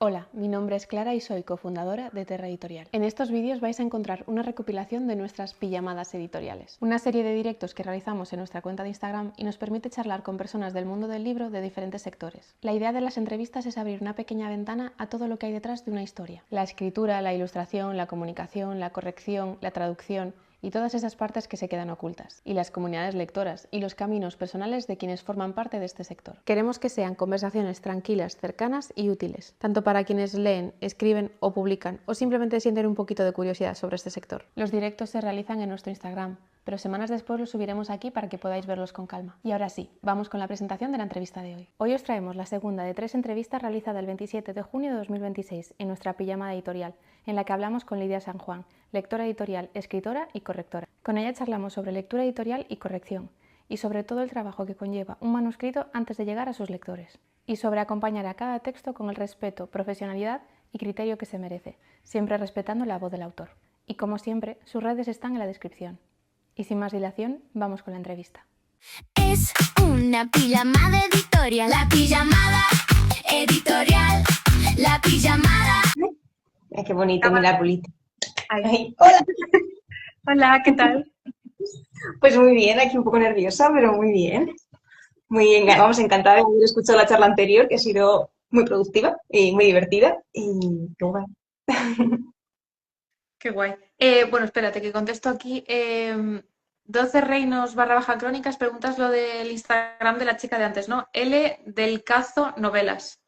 Hola, mi nombre es Clara y soy cofundadora de Terra Editorial. En estos vídeos vais a encontrar una recopilación de nuestras pijamadas editoriales, una serie de directos que realizamos en nuestra cuenta de Instagram y nos permite charlar con personas del mundo del libro de diferentes sectores. La idea de las entrevistas es abrir una pequeña ventana a todo lo que hay detrás de una historia. La escritura, la ilustración, la comunicación, la corrección, la traducción y todas esas partes que se quedan ocultas, y las comunidades lectoras y los caminos personales de quienes forman parte de este sector. Queremos que sean conversaciones tranquilas, cercanas y útiles, tanto para quienes leen, escriben o publican, o simplemente sienten un poquito de curiosidad sobre este sector. Los directos se realizan en nuestro Instagram, pero semanas después los subiremos aquí para que podáis verlos con calma. Y ahora sí, vamos con la presentación de la entrevista de hoy. Hoy os traemos la segunda de 3 entrevistas realizadas el 27 de junio de 2026 en nuestra pijamada editorial, en la que hablamos con Lidia San Juan, lectora editorial, escritora y correctora. Con ella charlamos sobre lectura editorial y corrección, y sobre todo el trabajo que conlleva un manuscrito antes de llegar a sus lectores, y sobre acompañar a cada texto con el respeto, profesionalidad y criterio que se merece, siempre respetando la voz del autor. Y como siempre, sus redes están en la descripción. Y sin más dilación, vamos con la entrevista. Es una pijamada editorial, la pijamada editorial, la pijamada. Ay, qué bonito, mi arbolito. Ay. Hola. Hola, ¿qué tal? Pues muy bien, aquí un poco nerviosa, pero muy bien. Muy bien, vamos, encantada de haber escuchado la charla anterior, que ha sido muy productiva y muy divertida. Y qué guay. Qué guay. Bueno, espérate, que contesto aquí. 12 reinos barra baja crónicas, preguntas lo del Instagram de la chica de antes, ¿no? L del Cazo Novelas.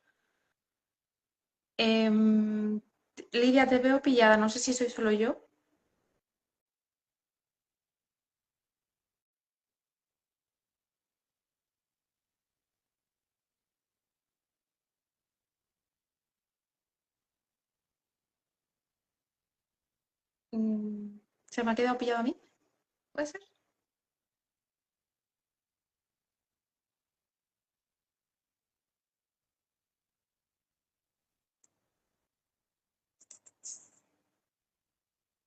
Lidia, te veo pillada, no sé si soy solo yo. ¿Se me ha quedado pillado a mí? ¿Puede ser?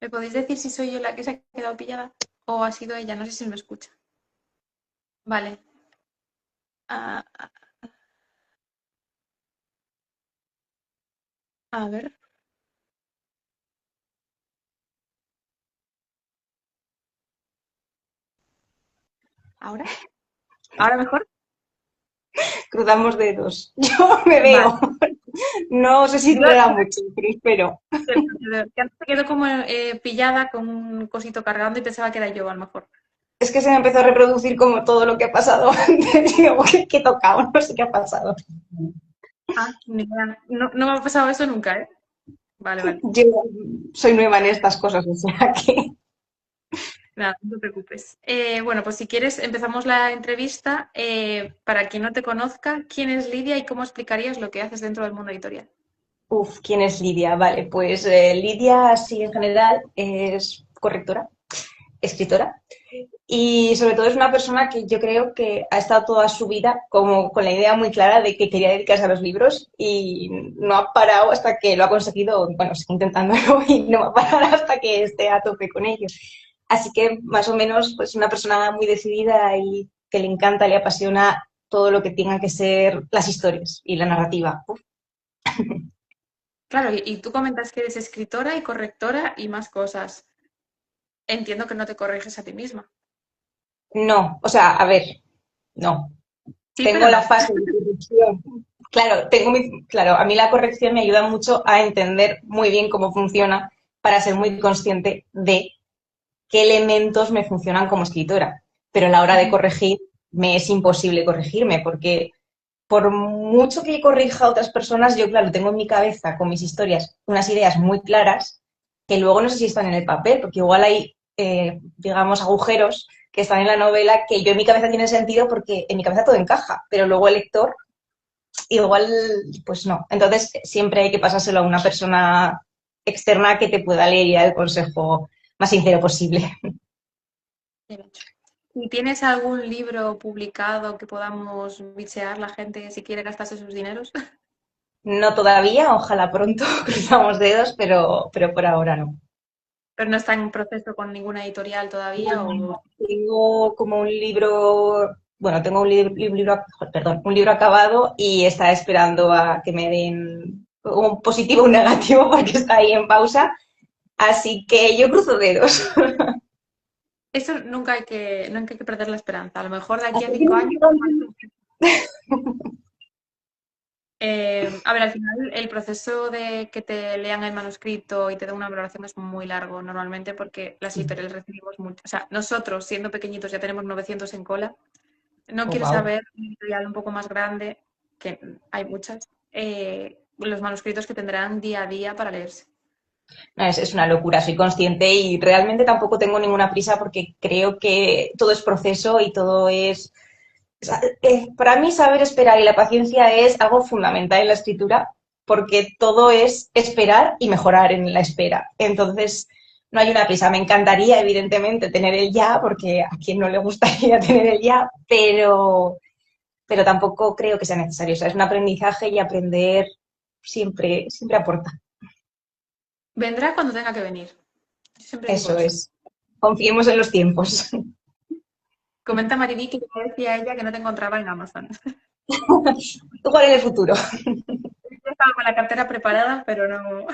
¿Me podéis decir si soy yo la que se ha quedado pillada? ¿O ha sido ella? No sé si me escucha. Vale. Ah, a ver. ¿Ahora? ¿Ahora mejor? Cruzamos dedos. Yo me Vale. veo. No sé si Yo, durará mucho, pero espero. que antes se quedó como pillada con un cosito cargando y pensaba que era yo a lo mejor. Es que se me empezó a reproducir como todo lo que ha pasado antes. Digo, ¿qué he tocado? No sé qué ha pasado. Ah, ni idea. No, no me ha pasado eso nunca, ¿eh? Vale, vale. Yo soy nueva en estas cosas, o sea que... Nada, no te preocupes. Bueno, pues si quieres empezamos la entrevista. Para quien no te conozca, ¿quién es Lidia y cómo explicarías lo que haces dentro del mundo editorial? Uf, ¿quién es Lidia? Vale, pues Lidia, así en general, es correctora, escritora y sobre todo es una persona que yo creo que ha estado toda su vida como con la idea muy clara de que quería dedicarse a los libros y no ha parado hasta que lo ha conseguido, bueno, sigue intentándolo y no va a parar hasta que esté a tope con ello. Así que más o menos pues una persona muy decidida y que le encanta, le apasiona todo lo que tenga que ser las historias y la narrativa. Uf. Claro, y tú comentas que eres escritora y correctora y más cosas. Entiendo que no te corriges a ti misma. No, o sea, a ver, no. Sí, Tengo pero la no. fase de corrección. Claro, claro, a mí la corrección me ayuda mucho a entender muy bien cómo funciona para ser muy consciente de qué elementos me funcionan como escritora. Pero a la hora de Ujú. corregir me es imposible corregirme porque por mucho que corrija a otras personas, yo, claro, tengo en mi cabeza con mis historias unas ideas muy claras que luego no sé si están en el papel, porque igual hay, digamos, agujeros que están en la novela que yo en mi cabeza tienen sentido porque en mi cabeza todo encaja, pero luego el lector igual, pues no. Entonces siempre hay que pasárselo a una persona externa que te pueda leer y dar el consejo más sincero posible. Bien hecho. ¿Y tienes algún libro publicado que podamos bichear la gente si quiere gastarse sus dineros? No todavía, ojalá pronto, cruzamos dedos, pero por ahora no. Pero no está en proceso con ninguna editorial todavía o... Tengo como un libro, bueno, tengo un libro, perdón, un libro acabado y está esperando a que me den un positivo o un negativo porque está ahí en pausa. Así que yo cruzo dedos. Eso nunca hay que perder la esperanza. A lo mejor de aquí a Así 5 años. que A ver, al final el proceso de que te lean el manuscrito y te den una valoración es muy largo normalmente porque las sí. editoriales recibimos mucho. O sea, nosotros siendo pequeñitos ya tenemos 900 en cola. No Oh, quiero wow. saber una editorial un poco más grande, que hay muchas, los manuscritos que tendrán día a día para leerse. No, es una locura, soy consciente y realmente tampoco tengo ninguna prisa porque creo que todo es proceso y todo es... o sea, para mí saber esperar y la paciencia es algo fundamental en la escritura porque todo es esperar y mejorar en la espera. Entonces, no hay una prisa. Me encantaría, evidentemente, tener el ya, porque a quien no le gustaría tener el ya, pero tampoco creo que sea necesario. O sea, es un aprendizaje y aprender siempre aporta. Vendrá cuando tenga que venir. Yo siempre digo Eso eso. es. Confiemos en los tiempos. Comenta Mariví que yo decía a ella que no te encontraba en Amazon. Tú cuál en el futuro. Yo estaba con la cartera preparada, pero no.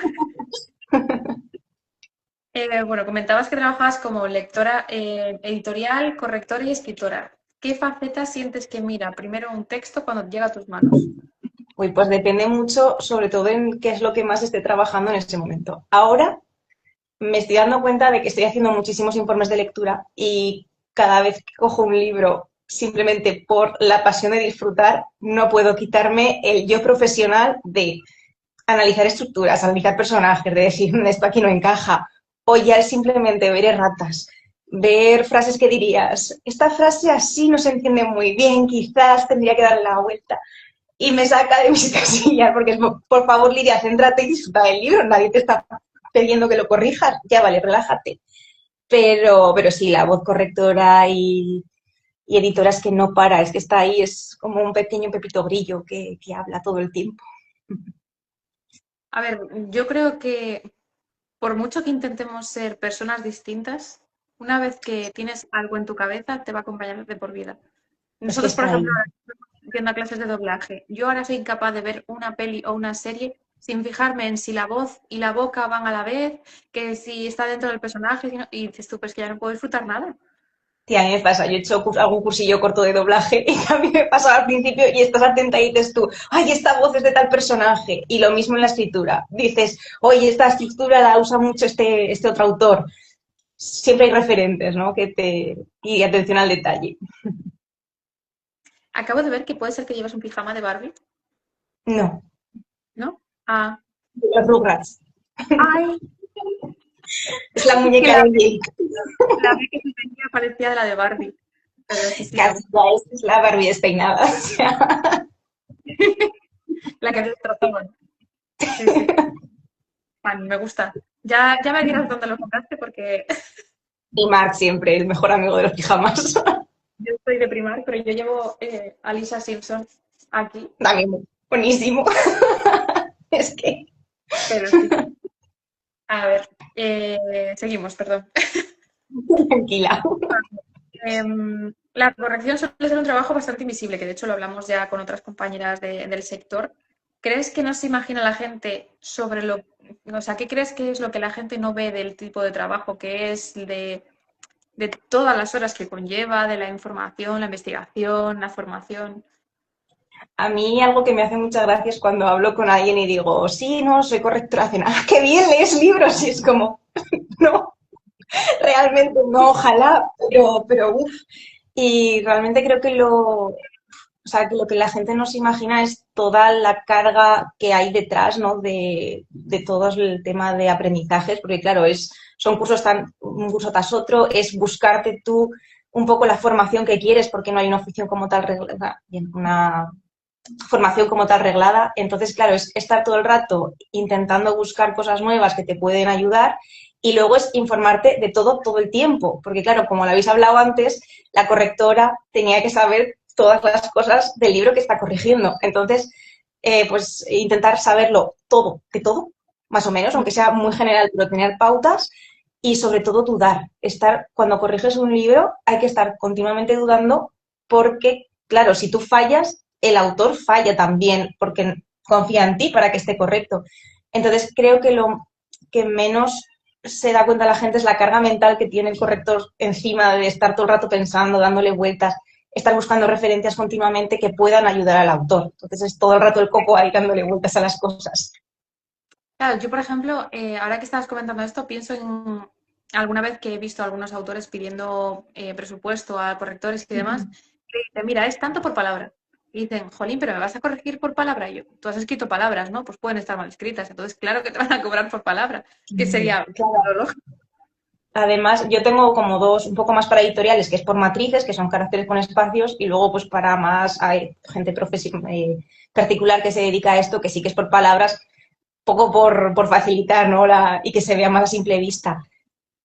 Bueno, comentabas que trabajabas como lectora editorial, correctora y escritora. ¿Qué faceta sientes que mira primero un texto cuando llega a tus manos? Uy, pues depende mucho, sobre todo en qué es lo que más esté trabajando en ese momento. Ahora me estoy dando cuenta de que estoy haciendo muchísimos informes de lectura y cada vez que cojo un libro simplemente por la pasión de disfrutar, no puedo quitarme el yo profesional de analizar estructuras, analizar personajes, de decir, esto aquí no encaja, o ya es simplemente ver erratas, ver frases que dirías, esta frase así no se entiende muy bien, quizás tendría que darle la vuelta. Y me saca de mis casillas, porque es, por favor, Lidia, céntrate y disfruta del libro, nadie te está pidiendo que lo corrijas, ya vale, relájate. Pero sí, la voz correctora y editora es que no para, es que está ahí, es como un pequeño Pepito Grillo que habla todo el tiempo. A ver, yo creo que por mucho que intentemos ser personas distintas, una vez que tienes algo en tu cabeza, te va a acompañar de por vida. Es que Nosotros, por está ahí. ejemplo, ahora estamos yendo a clases de doblaje. Yo ahora soy incapaz de ver una peli o una serie sin fijarme en si la voz y la boca van a la vez, que si está dentro del personaje, y dices tú, pues que ya no puedo disfrutar nada. Sí, a mí me pasa, yo he hecho algún cursillo corto de doblaje y a mí me pasa al principio y estás atenta y dices tú, ay, esta voz es de tal personaje. Y lo mismo en la escritura. Dices, oye, esta escritura la usa mucho este otro autor. Siempre hay referentes, ¿no? Y atención al detalle. Acabo de ver que puede ser que llevas un pijama de Barbie, No, ¿no? Ah, los Rugrats. ay, Es la que muñeca de Jake. la vi que se tenía parecía de la de Barbie. Pero sí, sí, Casi ya es la Barbie despeinada. O sea, la que destrozaban. Sí, sí. A mí me gusta. Ya me dirás dónde lo compraste porque y Mark siempre, el mejor amigo de los pijamas. yo estoy de Primark, pero yo llevo a Lisa Simpson aquí. También buenísimo. Es que... Pero sí. A ver, seguimos, perdón. Tranquila. La corrección suele ser un trabajo bastante invisible, que de hecho lo hablamos ya con otras compañeras del sector. ¿Crees que no se imagina la gente sobre lo... O sea, ¿qué crees que es lo que la gente no ve del tipo de trabajo que es, de todas las horas que conlleva, de la información, la investigación, la formación? A mí algo que me hace mucha gracia es cuando hablo con alguien y digo, sí, no, soy correctora. Hacen, ah, qué bien lees libros. Y es como, no, realmente no, ojalá, pero uff. Y realmente creo que o sea, que lo que la gente no se imagina es toda la carga que hay detrás, ¿no? De todo el tema de aprendizajes, porque claro, son cursos un curso tras otro, es buscarte tú un poco la formación que quieres, porque no hay una oficio como tal reglada, una formación como tal reglada. Entonces, claro, es estar todo el rato intentando buscar cosas nuevas que te pueden ayudar y luego es informarte de todo el tiempo, porque claro, como lo habéis hablado antes, la correctora tenía que saber todas las cosas del libro que está corrigiendo. Entonces, pues intentar saberlo todo, de todo, más o menos, aunque sea muy general, pero tener pautas y sobre todo dudar. Cuando corriges un libro hay que estar continuamente dudando porque, claro, si tú fallas, el autor falla también, porque confía en ti para que esté correcto. Entonces creo que lo que menos se da cuenta la gente es la carga mental que tiene el corrector encima de estar todo el rato pensando, dándole vueltas, estar buscando referencias continuamente que puedan ayudar al autor. Entonces es todo el rato el coco ahí dándole vueltas a las cosas. Claro, yo, por ejemplo, ahora que estabas comentando esto, pienso en alguna vez que he visto a algunos autores pidiendo presupuesto a correctores y demás, que dicen, mira, es tanto por palabra. Y dicen, jolín, pero ¿me vas a corregir por palabra? Y yo, tú has escrito palabras, ¿no? Pues pueden estar mal escritas. Entonces, claro que te van a cobrar por palabra, que sería Claro. lo lógico. Además, yo tengo como dos, un poco más para editoriales, que es por matrices, que son caracteres con espacios, y luego pues para más hay gente particular que se dedica a esto, que sí que es por palabras, poco por facilitar, ¿no? Y que se vea más a simple vista.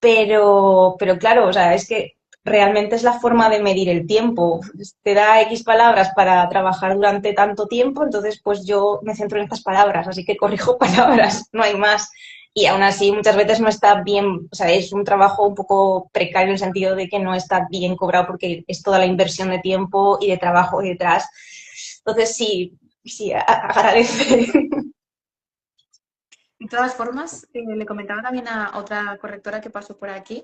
Pero claro, o sea, es que realmente es la forma de medir el tiempo. Te da X palabras para trabajar durante tanto tiempo, entonces pues yo me centro en estas palabras, así que corrijo palabras, no hay más. Y aún así muchas veces no está bien, o sea, es un trabajo un poco precario en el sentido de que no está bien cobrado porque es toda la inversión de tiempo y de trabajo detrás. Entonces sí, agradece. De todas formas, le comentaba también a otra correctora que pasó por aquí.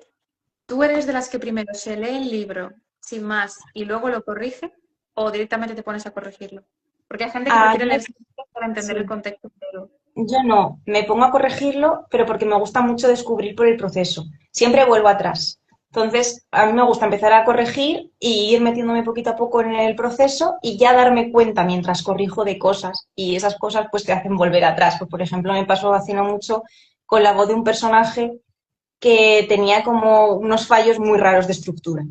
¿Tú eres de las que primero se lee el libro sin más y luego lo corrige o directamente te pones a corregirlo? Porque hay gente que Ah, prefiere leerse el libro para entender el sí. contexto entero. Yo no, me pongo a corregirlo, pero porque me gusta mucho descubrir por el proceso. Siempre vuelvo atrás. Entonces, a mí me gusta empezar a corregir y ir metiéndome poquito a poco en el proceso y ya darme cuenta mientras corrijo de cosas. Y esas cosas pues te hacen volver atrás. Pues, por ejemplo, me pasó hace no mucho con la voz de un personaje que tenía como unos fallos muy raros de estructura.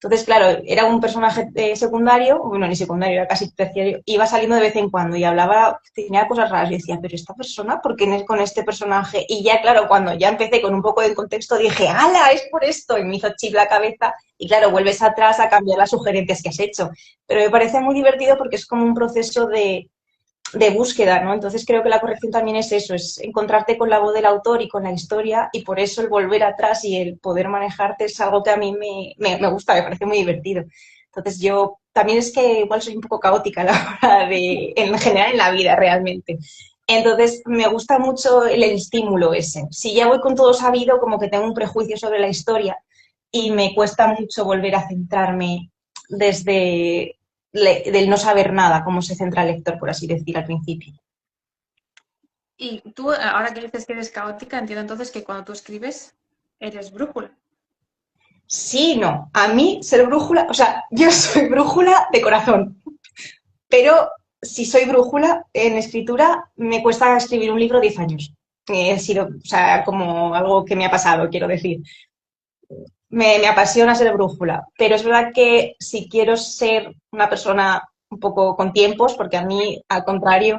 Entonces, claro, era un personaje secundario, bueno, ni secundario, era casi terciario, iba saliendo de vez en cuando y hablaba, tenía cosas raras. Y decía, pero esta persona, ¿por qué no es con este personaje? Y ya, claro, cuando ya empecé con un poco de contexto, dije, ¡hala, es por esto! Y me hizo chip la cabeza y, claro, vuelves atrás a cambiar las sugerencias que has hecho. Pero me parece muy divertido porque es como un proceso de búsqueda, ¿no? Entonces creo que la corrección también es eso, es encontrarte con la voz del autor y con la historia y por eso el volver atrás y el poder manejarte es algo que a mí me gusta, me parece muy divertido. Entonces yo también es que igual soy un poco caótica a la hora de, en general en la vida realmente. Entonces me gusta mucho el estímulo ese. Si ya voy con todo sabido, como que tengo un prejuicio sobre la historia y me cuesta mucho volver a centrarme desde del no saber nada, cómo se centra el lector, por así decir, al principio. Y tú, ahora que dices que eres caótica, entiendo entonces que cuando tú escribes, eres brújula. Sí, no. A mí ser brújula, o sea, yo soy brújula de corazón, pero si soy brújula en escritura, me cuesta escribir un libro 10 años. He sido, o sea, como algo que me ha pasado, quiero decir. Me apasiona ser brújula, pero es verdad que si quiero ser una persona un poco con tiempos, porque a mí, al contrario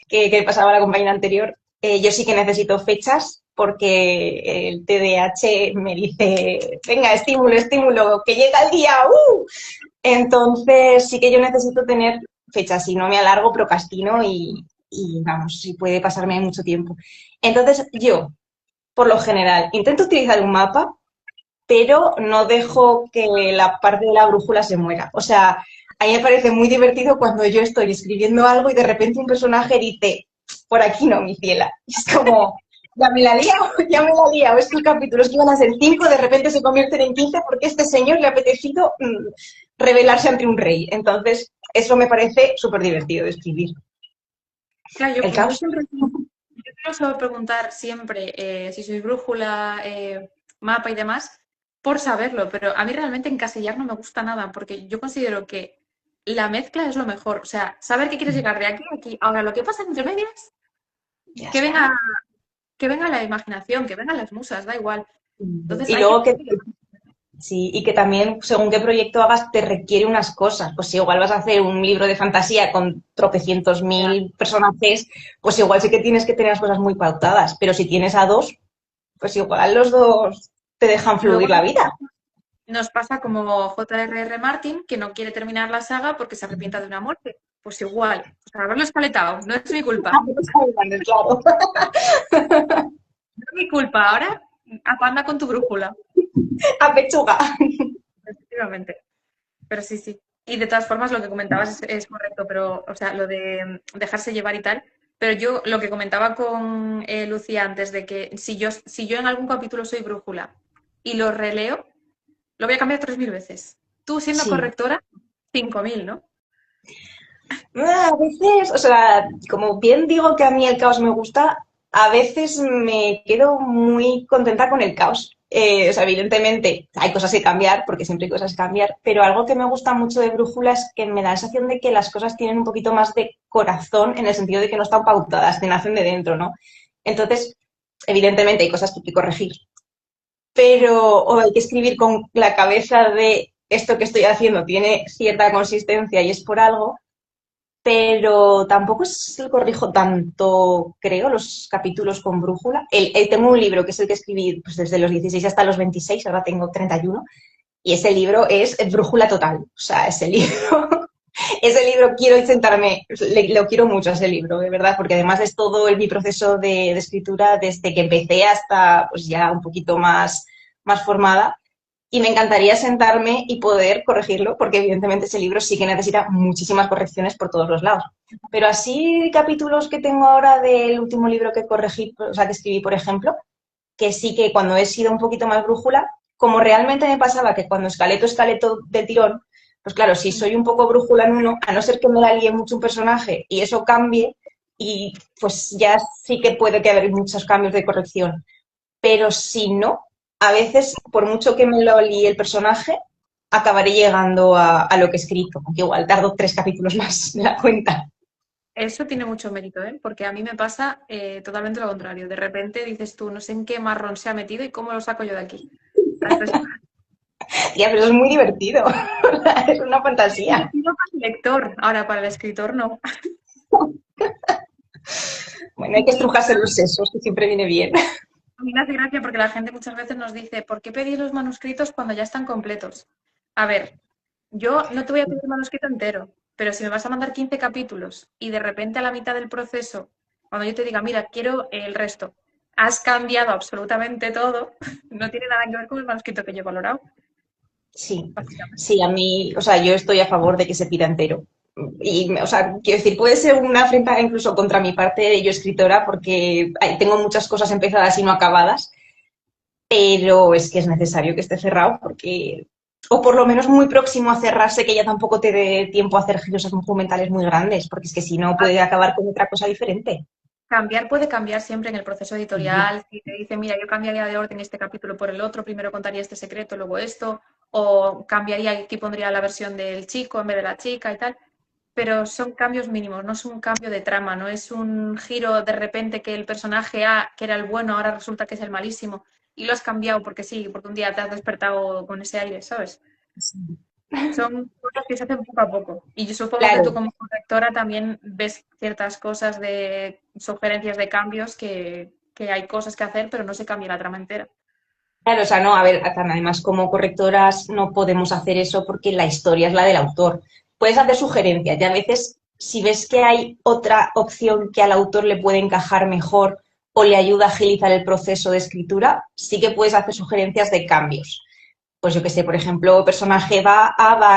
que pasaba a la compañera anterior, yo sí que necesito fechas porque el TDAH me dice, venga, estímulo, estímulo, que llega el día, ¡uh! Entonces sí que yo necesito tener fechas, si no me alargo, procrastino y vamos, si puede pasarme mucho tiempo. Entonces yo, por lo general, intento utilizar un mapa pero no dejo que la parte de la brújula se muera. O sea, a mí me parece muy divertido cuando yo estoy escribiendo algo y de repente un personaje dice, por aquí no, mi ciela. Y es como, ya me la he liado, ya me la he liado. Estos capítulos que iban a ser 5, de repente se convierten en 15 porque a este señor le ha apetecido rebelarse ante un rey. Entonces, eso me parece súper divertido de escribir. Claro, El yo caos. siempre yo suelo preguntar siempre si sois brújula, mapa y demás, por saberlo, pero a mí realmente encasillar no me gusta nada, porque yo considero que la mezcla es lo mejor. O sea, saber que quieres llegar de aquí a aquí. Ahora, lo que pasa entre medias, Ya que está. venga, que venga la imaginación, que vengan las musas, da igual. Entonces Y hay que... luego que sí, y que también, según qué proyecto hagas, te requiere unas cosas. Pues si igual vas a hacer un libro de fantasía con tropecientos mil personajes, pues igual sí que tienes que tener las cosas muy pautadas. Pero si tienes a dos, pues igual los dos te dejan Luego fluir la vida. nos pasa como J.R.R. Martin, que no quiere terminar la saga porque se arrepienta de una muerte. Pues igual, pues haberlo escaletado, no es mi culpa. Claro. No es mi culpa. Ahora, anda con tu brújula. A pechuga. Efectivamente. Pero sí, sí. Y de todas formas, lo que comentabas es correcto, pero, o sea, lo de dejarse llevar y tal. Pero yo lo que comentaba con Lucía antes de que si yo en algún capítulo soy brújula y lo releo, lo voy a cambiar 3000 veces. Tú siendo Sí. correctora, 5000, ¿no? A veces, o sea, como bien digo que a mí el caos me gusta, a veces me quedo muy contenta con el caos. O sea, evidentemente hay cosas que cambiar, porque siempre hay cosas que cambiar, pero algo que me gusta mucho de Brújula es que me da la sensación de que las cosas tienen un poquito más de corazón, en el sentido de que no están pautadas, que nacen de dentro, ¿no? Entonces, evidentemente hay cosas que hay que corregir, pero o hay que escribir con la cabeza de esto que estoy haciendo tiene cierta consistencia y es por algo, pero tampoco es el corrijo tanto, creo, los capítulos con brújula. Tengo un libro que es el que escribí pues, desde los 16 hasta los 26, ahora tengo 31, y ese libro es brújula total. O sea, ese libro, ese libro quiero sentarme, lo quiero mucho ese libro, de verdad, porque además es todo mi proceso de escritura desde que empecé hasta pues ya un poquito más formada. Y me encantaría sentarme y poder corregirlo, porque evidentemente ese libro sí que necesita muchísimas correcciones por todos los lados. Pero así capítulos que tengo ahora del último libro que corregí, o sea, que escribí, por ejemplo, que sí que cuando he sido un poquito más brújula, como realmente me pasaba que cuando escaleto de tirón, pues claro, si soy un poco brújula en uno, a no ser que me la líe mucho un personaje y eso cambie, y pues ya sí que puede que haber muchos cambios de corrección. Pero si no, a veces, por mucho que me lo líe el personaje, acabaré llegando a lo que he escrito, aunque igual tardo 3 capítulos más en la cuenta. Eso tiene mucho mérito, ¿eh? Porque a mí me pasa totalmente lo contrario. De repente dices tú, no sé en qué marrón se ha metido y cómo lo saco yo de aquí. Entonces, Tía, pero eso es muy divertido. Es una fantasía. divertido para el lector, ahora para el escritor no. Bueno, hay que estrujarse los sesos, que siempre viene bien. A mí me hace gracia porque la gente muchas veces nos dice, ¿por qué pedís los manuscritos cuando ya están completos? A ver, yo no te voy a pedir el manuscrito entero, pero si me vas a mandar 15 capítulos y de repente a la mitad del proceso, cuando yo te diga, mira, quiero el resto, has cambiado absolutamente todo, no tiene nada que ver con el manuscrito que yo he valorado, Sí, básicamente. sí, a mí, o sea, yo estoy a favor de que se pida entero. Y, o sea, quiero decir, puede ser una afrenta incluso contra mi parte de yo escritora, porque tengo muchas cosas empezadas y no acabadas, pero es que es necesario que esté cerrado porque, o por lo menos muy próximo a cerrarse, que ya tampoco te dé tiempo a hacer giros argumentales muy grandes, porque es que si no puede acabar con otra cosa diferente. Cambiar puede cambiar siempre en el proceso editorial. Si te dice, mira, yo cambiaría de orden este capítulo por el otro, primero contaría este secreto, luego esto, o cambiaría aquí pondría la versión del chico en vez de la chica y tal. Pero son cambios mínimos, no es un cambio de trama, no es un giro de repente que el personaje A, que era el bueno, ahora resulta que es el malísimo, y lo has cambiado porque sí, porque un día te has despertado con ese aire, ¿sabes? Son cosas que se hacen poco a poco. Y yo supongo que tú Claro, como correctora también ves ciertas cosas de sugerencias de cambios que hay cosas que hacer, pero no se cambia la trama entera. claro, o sea, no, a ver, además como correctoras no podemos hacer eso porque la historia es la del autor. Puedes hacer sugerencias y a veces si ves que hay otra opción que al autor le puede encajar mejor o le ayuda a agilizar el proceso de escritura, sí que puedes hacer sugerencias de cambios. Pues yo que sé, por ejemplo, personaje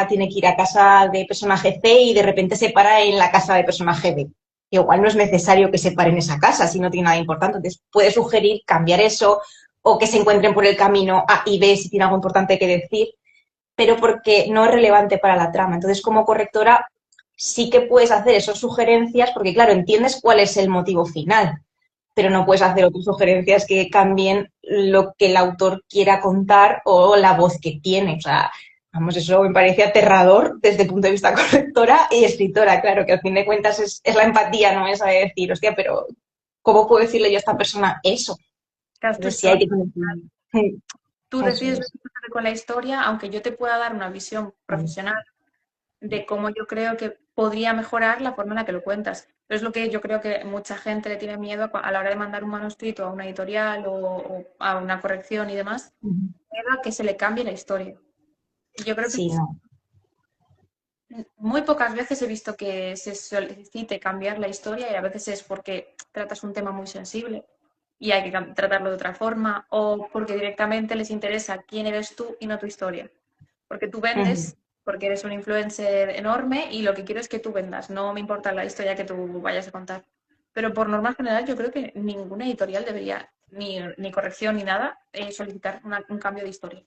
tiene que ir a casa de personaje C y de repente se para en la casa de personaje B. Igual no es necesario que se pare en esa casa si no tiene nada importante. Entonces, puede sugerir cambiar eso o que se encuentren por el camino A y B si tiene algo importante que decir, pero porque no es relevante para la trama. Entonces, como correctora, sí que puedes hacer esas sugerencias porque, claro, entiendes cuál es el motivo final, pero no puedes hacer otras sugerencias que cambien lo que el autor quiera contar o la voz que tiene. O sea, vamos, eso me parece aterrador desde el punto de vista correctora y escritora, claro, que al fin de cuentas es la empatía, no es a decir, hostia, pero ¿cómo puedo decirle yo a esta persona eso? Claro, es tu Entonces sí hay historia. que tener... Tú Eso decides lo es. que hacer con la historia, aunque yo te pueda dar una visión profesional de cómo yo creo que podría mejorar la forma en la que lo cuentas. Pero es lo que yo creo que mucha gente le tiene miedo a la hora de mandar un manuscrito a una editorial o a una corrección y demás, miedo a que se le cambie la historia. Y yo creo que Sí, no. muy pocas veces he visto que se solicite cambiar la historia y a veces es porque tratas un tema muy sensible y hay que tratarlo de otra forma o porque directamente les interesa quién eres tú y no tu historia. Porque tú vendes, porque eres un influencer enorme y lo que quiero es que tú vendas, no me importa la historia que tú vayas a contar. pero por norma general yo creo que ninguna editorial debería, ni corrección ni nada, solicitar un cambio de historia.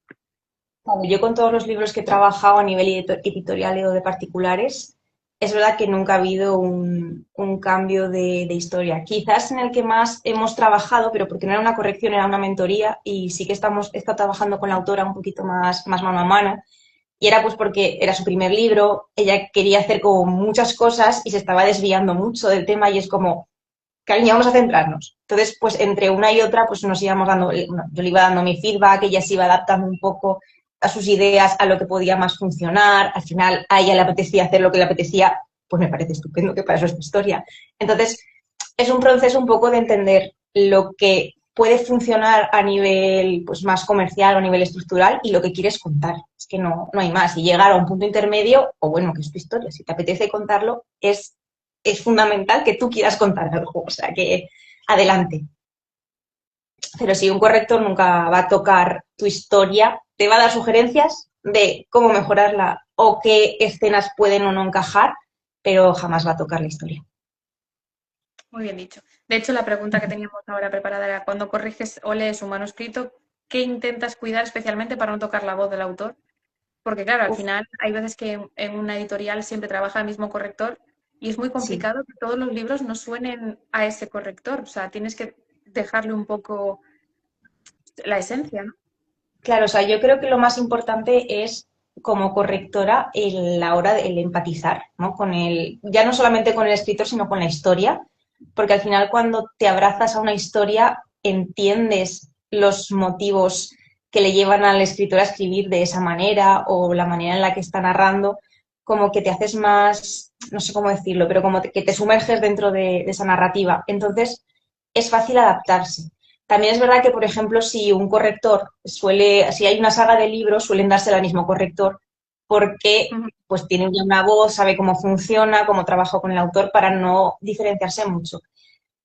Vale, yo con todos los libros que he trabajado a nivel editorial o de particulares, es verdad que nunca ha habido un cambio de historia. Quizás en el que más hemos trabajado, pero porque no era una corrección, era una mentoría, y sí que he estado trabajando con la autora un poquito más mano a mano, y era pues porque era su primer libro, ella quería hacer como muchas cosas y se estaba desviando mucho del tema, y es como, cariño, vamos a centrarnos. Entonces, pues entre una y otra, pues nos íbamos dando, bueno, yo le iba dando mi feedback, ella se iba adaptando un poco a sus ideas, a lo que podía más funcionar. Al final, a ella le apetecía hacer lo que le apetecía, pues me parece estupendo, que para eso es tu historia. Entonces, es un proceso un poco de entender lo que puede funcionar a nivel pues más comercial o a nivel estructural y lo que quieres contar. Es que no hay más. Y llegar a un punto intermedio, o bueno, que es tu historia, si te apetece contarlo, es fundamental que tú quieras contar algo. O sea, que adelante. Pero sí, un corrector nunca va a tocar tu historia, te va a dar sugerencias de cómo mejorarla o qué escenas pueden o no encajar, pero jamás va a tocar la historia. Muy bien dicho. De hecho, la pregunta que teníamos ahora preparada era, cuando corriges o lees un manuscrito, ¿qué intentas cuidar especialmente para no tocar la voz del autor? Porque claro, al Uf, final hay veces que en una editorial siempre trabaja el mismo corrector y es muy sí. complicado que todos los libros no suenen a ese corrector. O sea, tienes que dejarle un poco la esencia, ¿no? Claro, o sea, yo creo que lo más importante es como correctora la hora de el empatizar, ¿no? Con el, ya no solamente con el escritor, sino con la historia, porque al final cuando te abrazas a una historia entiendes los motivos que le llevan al escritor a escribir de esa manera o la manera en la que está narrando, como que te haces más, no sé cómo decirlo, pero como que te sumerges dentro de esa narrativa. Entonces, es fácil adaptarse. También es verdad que, por ejemplo, si un corrector si hay una saga de libros, suelen dársela al mismo corrector porque Ujú. pues tiene ya una voz, sabe cómo funciona, cómo trabaja con el autor para no diferenciarse mucho.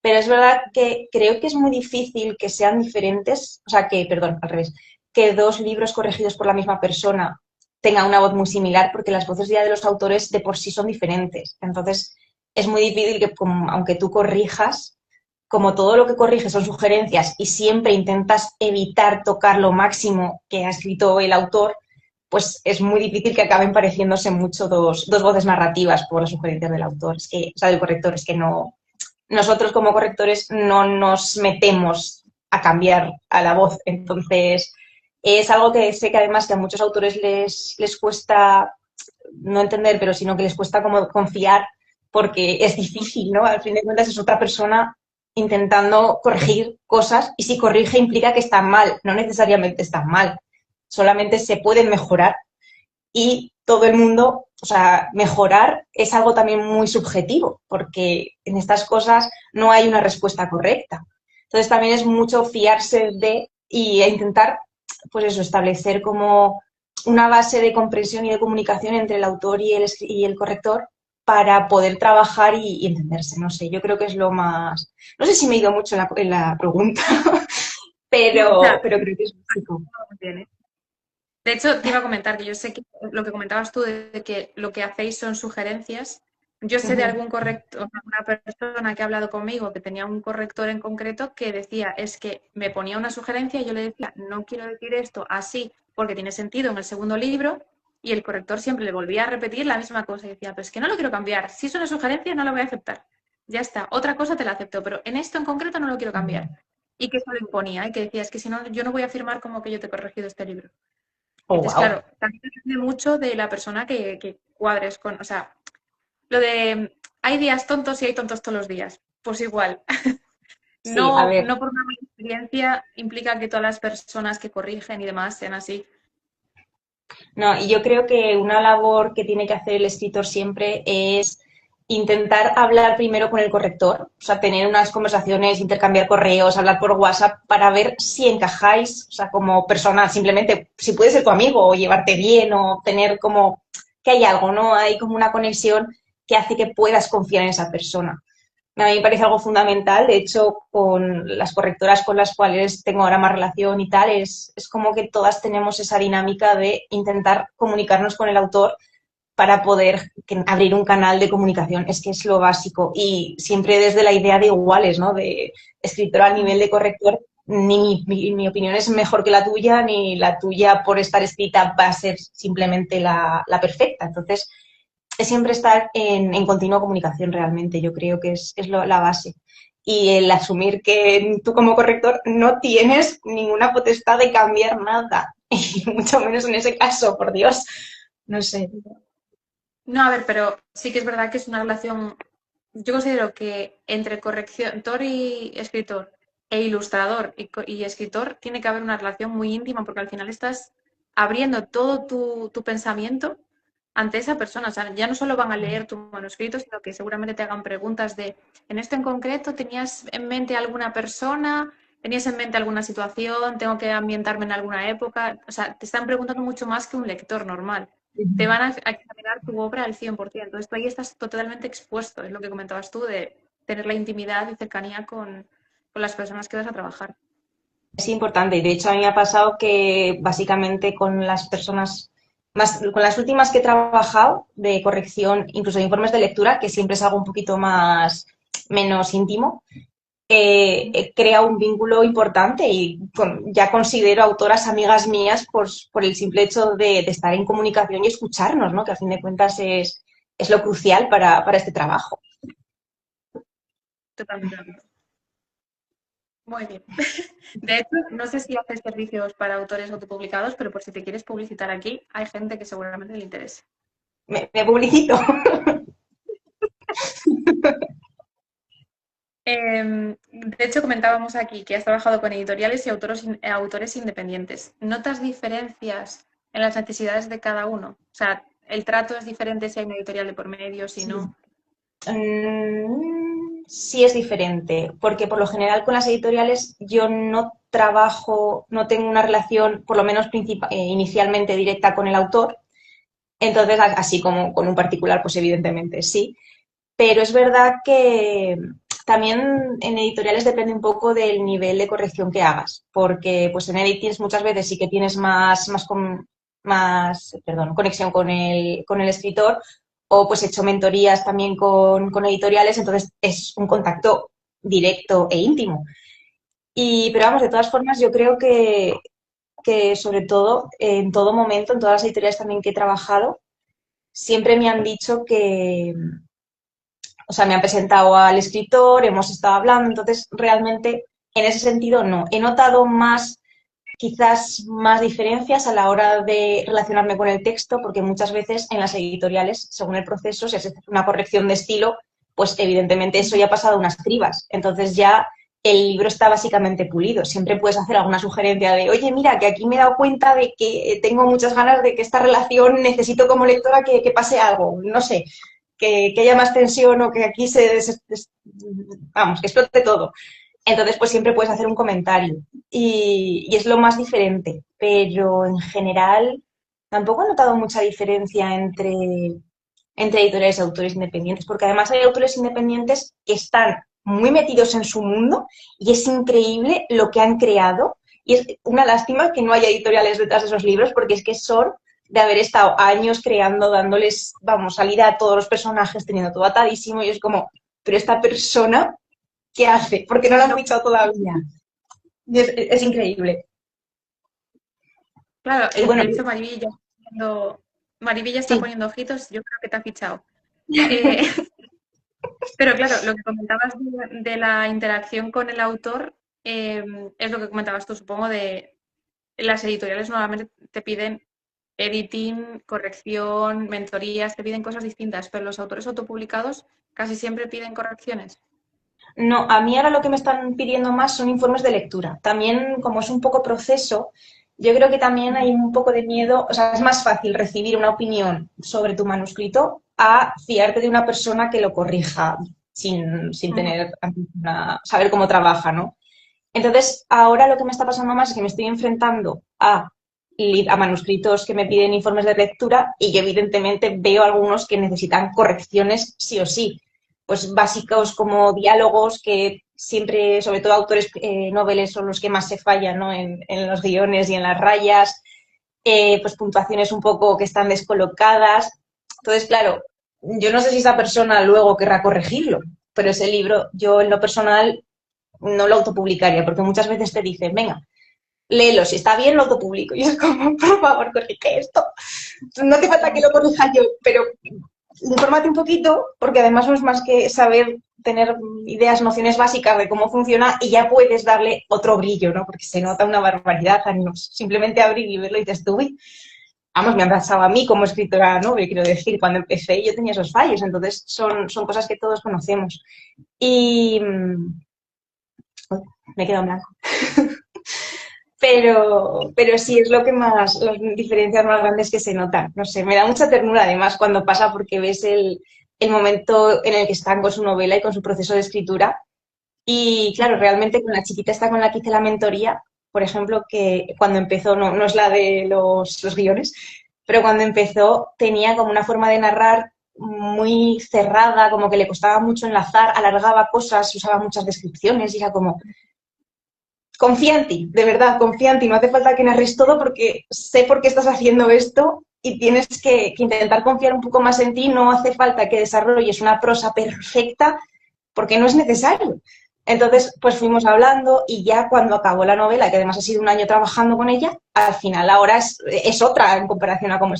Pero es verdad que creo que es muy difícil que sean diferentes, o sea, perdón, al revés, que dos libros corregidos por la misma persona tengan una voz muy similar, porque las voces ya de los autores de por sí son diferentes. Entonces, es muy difícil que, aunque tú corrijas, como todo lo que corriges son sugerencias y siempre intentas evitar tocar lo máximo que ha escrito el autor, pues es muy difícil que acaben pareciéndose mucho dos voces narrativas por las sugerencias del autor, o sea, del corrector. Es que no, nosotros como correctores no nos metemos a cambiar a la voz. Entonces, es algo que sé que además que a muchos autores les cuesta no entender, pero sino que les cuesta como confiar porque es difícil, ¿no? Al fin de cuentas es otra persona intentando corregir cosas y si corrige implica que están mal, no necesariamente están mal, solamente se pueden mejorar y todo el mundo, o sea, mejorar es algo también muy subjetivo porque en estas cosas no hay una respuesta correcta. Entonces también es mucho fiarse e intentar, pues eso, establecer como una base de comprensión y de comunicación entre el autor y el corrector para poder trabajar y entenderse. No sé, yo creo que es lo más... No sé si me he ido mucho en la pregunta, Ya, pero creo que es básico. muy bien, ¿eh? De hecho, te iba a comentar que yo sé que lo que comentabas tú de que lo que hacéis son sugerencias. Yo sé de Ujú. algún corrector, una persona que ha hablado conmigo que tenía un corrector en concreto que decía, es que me ponía una sugerencia y yo le decía, no quiero decir esto así porque tiene sentido en el segundo libro, y el corrector siempre le volvía a repetir la misma cosa y decía, pero es que no lo quiero cambiar, si es una sugerencia no la voy a aceptar. Ya está, otra cosa te la acepto, pero en esto en concreto no lo quiero cambiar. Y que se lo imponía y que decía, es que si no, yo no voy a firmar como que yo te he corregido este libro. Oh, Entonces, wow. claro, también depende mucho de la persona que cuadres con, o sea, lo de hay días tontos y hay tontos todos los días. Pues igual, Sí, a no, ver. no por una mala experiencia implica que todas las personas que corrigen y demás sean así. No, y yo creo que una labor que tiene que hacer el escritor siempre es intentar hablar primero con el corrector, o sea, tener unas conversaciones, intercambiar correos, hablar por WhatsApp para ver si encajáis, o sea, como persona, simplemente si puede ser tu amigo o llevarte bien o tener como que hay algo, ¿no? Hay como una conexión que hace que puedas confiar en esa persona. A mí me parece algo fundamental, de hecho, con las correctoras con las cuales tengo ahora más relación y tal, es como que todas tenemos esa dinámica de intentar comunicarnos con el autor para poder abrir un canal de comunicación. Es que es lo básico. Y siempre desde la idea de iguales, ¿no? De escritor al nivel de corrector, ni mi opinión es mejor que la tuya, ni la tuya por estar escrita va a ser simplemente la perfecta. Entonces, es siempre estar en continua comunicación realmente. Yo creo que es la base. Y el asumir que tú como corrector no tienes ninguna potestad de cambiar nada. Y mucho menos en ese caso, por Dios. No sé. No, a ver, pero sí que es verdad que es una relación, yo considero que entre corrector y escritor e ilustrador y escritor tiene que haber una relación muy íntima porque al final estás abriendo todo tu pensamiento ante esa persona. O sea, ya no solo van a leer tu manuscrito, sino que seguramente te hagan preguntas de, en esto en concreto, ¿tenías en mente alguna persona? ¿Tenías en mente alguna situación? ¿Tengo que ambientarme en alguna época? O sea, te están preguntando mucho más que un lector normal. Te van a examinar tu obra al 100%. Entonces tú ahí estás totalmente expuesto, es lo que comentabas tú, de tener la intimidad y cercanía con las personas que vas a trabajar. Es importante y de hecho a mí me ha pasado que básicamente con las personas con las últimas que he trabajado de corrección, incluso de informes de lectura, que siempre es algo un poquito menos íntimo, he creado un vínculo importante y ya considero autoras amigas mías por el simple hecho de estar en comunicación y escucharnos, ¿no? Que a fin de cuentas es lo crucial para este trabajo. Totalmente de acuerdo. Muy bien. De hecho, no sé si haces servicios para autores autopublicados, pero por si te quieres publicitar aquí, hay gente que seguramente le interese. Me publicito. De hecho, comentábamos aquí que has trabajado con editoriales y autores independientes. ¿Notas diferencias en las necesidades de cada uno? O sea, ¿el trato es diferente si hay una editorial de por medio, si no? Sí es diferente, porque por lo general con las editoriales yo no trabajo, no tengo una relación, por lo menos inicialmente directa con el autor, entonces así como con un particular, pues evidentemente sí, pero es verdad que también en editoriales depende un poco del nivel de corrección que hagas, porque pues en editings muchas veces sí que tienes más conexión con el escritor, o pues he hecho mentorías también con editoriales, entonces es un contacto directo e íntimo. Pero vamos, de todas formas, yo creo que sobre todo, en todo momento, en todas las editoriales también que he trabajado, siempre me han dicho que, o sea, me han presentado al escritor, hemos estado hablando, entonces realmente en ese sentido no. He notado quizás más diferencias a la hora de relacionarme con el texto, porque muchas veces en las editoriales, según el proceso, si haces una corrección de estilo, pues evidentemente eso ya ha pasado unas cribas. Entonces ya el libro está básicamente pulido. Siempre puedes hacer alguna sugerencia de, oye, mira, que aquí me he dado cuenta de que tengo muchas ganas de que esta relación necesito como lectora que pase algo, no sé, que haya más tensión o que aquí vamos, que explote todo. Entonces, pues siempre puedes hacer un comentario y es lo más diferente, pero en general tampoco he notado mucha diferencia entre editoriales y autores independientes, porque además hay autores independientes que están muy metidos en su mundo y es increíble lo que han creado y es una lástima que no haya editoriales detrás de esos libros porque es que son de haber estado años creando, dándoles, vamos, salida a todos los personajes, teniendo todo atadísimo y es como, pero esta persona, ¿qué hace? ¿Por qué no lo han fichado todavía? Es increíble. Claro, Y bueno, de hecho Maribilla está sí. poniendo ojitos, yo creo que te ha fichado. Eh, pero claro, lo que comentabas de la interacción con el autor es lo que comentabas tú, supongo, de las editoriales normalmente te piden editing, corrección, mentorías, te piden cosas distintas, pero los autores autopublicados casi siempre piden correcciones. No, a mí ahora lo que me están pidiendo más son informes de lectura. También, como es un poco proceso, yo creo que también hay un poco de miedo, o sea, es más fácil recibir una opinión sobre tu manuscrito a fiarte de una persona que lo corrija sin tener saber cómo trabaja, ¿no? Entonces, ahora lo que me está pasando más es que me estoy enfrentando a manuscritos que me piden informes de lectura y que evidentemente veo algunos que necesitan correcciones sí o sí. Pues básicos como diálogos que siempre, sobre todo autores noveles, son los que más se fallan, ¿no? En los guiones y en las rayas, pues puntuaciones un poco que están descolocadas. Entonces, claro, yo no sé si esa persona luego querrá corregirlo, pero ese libro yo en lo personal no lo autopublicaría, porque muchas veces te dicen, venga, léelo, si está bien lo autopublico. Y es como, por favor, corrige esto. No te falta que lo corrija yo, pero infórmate un poquito, porque además no es más que saber tener ideas, nociones básicas de cómo funciona y ya puedes darle otro brillo, ¿no? Porque se nota una barbaridad, años. Simplemente abrir y verlo y dices tú, uy, vamos, me han pasado a mí como escritora, ¿no? Quiero decir, cuando empecé yo tenía esos fallos, entonces son cosas que todos conocemos. Y uy, me he quedado en blanco. Pero sí es lo que más, las diferencias más grandes que se notan. No sé, me da mucha ternura además cuando pasa porque ves el momento en el que están con su novela y con su proceso de escritura. Y claro, realmente con la chiquita esta con la que hice la mentoría, por ejemplo, que cuando empezó, no es la de los guiones, pero cuando empezó tenía como una forma de narrar muy cerrada, como que le costaba mucho enlazar, alargaba cosas, usaba muchas descripciones y era como, confía en ti, de verdad, confía en ti, no hace falta que narres todo porque sé por qué estás haciendo esto y tienes que intentar confiar un poco más en ti, no hace falta que desarrolles una prosa perfecta porque no es necesario. Entonces, pues fuimos hablando y ya cuando acabó la novela, que además ha sido un año trabajando con ella, al final ahora es otra en comparación a cómo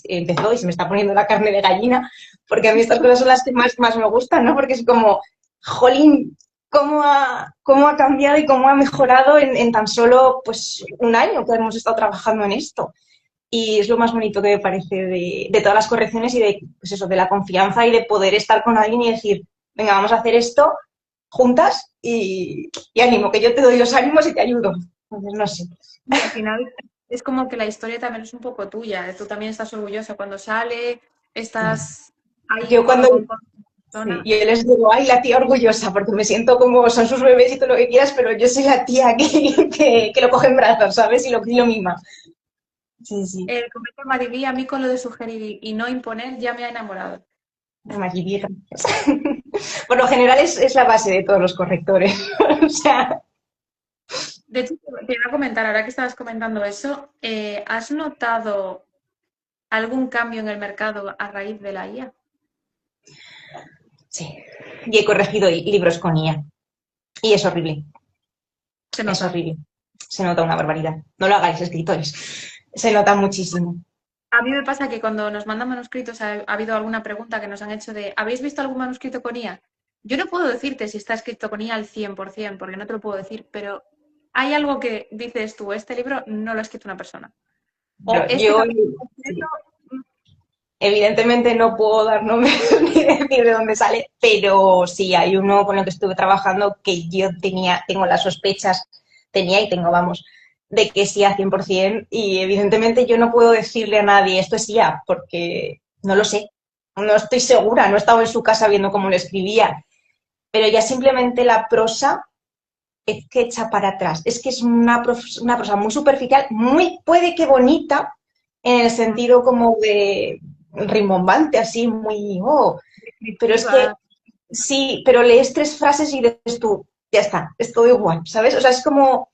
empezó y se me está poniendo la carne de gallina, porque a mí estas cosas son las que más me gustan, ¿no? Porque es como, jolín, cómo ha cambiado y cómo ha mejorado en tan solo pues un año que hemos estado trabajando en esto. Y es lo más bonito que me parece de todas las correcciones y de, pues eso, de la confianza y de poder estar con alguien y decir, venga, vamos a hacer esto juntas y ánimo, que yo te doy los ánimos y te ayudo. Entonces, no sé. Y al final es como que la historia también es un poco tuya, tú también estás orgullosa cuando sale, estás ahí Yo cuando... con Sí, yo les digo, ay, la tía orgullosa, porque me siento como son sus bebés y todo lo que quieras, pero yo soy la tía que lo coge en brazos, ¿sabes? Y lo mima. Sí, sí. El cometa Mariví, a mí con lo de sugerir y no imponer ya me ha enamorado. Mariví, gracias. Por lo general es la base de todos los correctores. O sea... De hecho, te iba a comentar, ahora que estabas comentando eso, ¿has notado algún cambio en el mercado a raíz de la IA? Sí, y he corregido libros con IA. Y es horrible. Se nota. Es horrible. Se nota una barbaridad. No lo hagáis, escritores. Se nota muchísimo. A mí me pasa que cuando nos mandan manuscritos ha habido alguna pregunta que nos han hecho de ¿habéis visto algún manuscrito con IA? Yo no puedo decirte si está escrito con IA al 100%, porque no te lo puedo decir, pero hay algo que dices tú, este libro no lo ha escrito una persona. O Pero este yo, capítulo sí. concreto, Evidentemente no puedo dar nombres ni decir de dónde sale, pero sí, hay uno con el que estuve trabajando que yo tengo las sospechas, tenía y tengo, vamos, de que sí a 100%, y evidentemente yo no puedo decirle a nadie esto es IA, porque no lo sé, no estoy segura, no he estado en su casa viendo cómo lo escribía, pero ya simplemente la prosa es que echa para atrás, es que es una prosa muy superficial, puede que bonita, en el sentido como de rimbombante, así, muy, pero es que sí, pero lees 3 frases y dices tú, ya está, es todo igual, ¿sabes? O sea, es como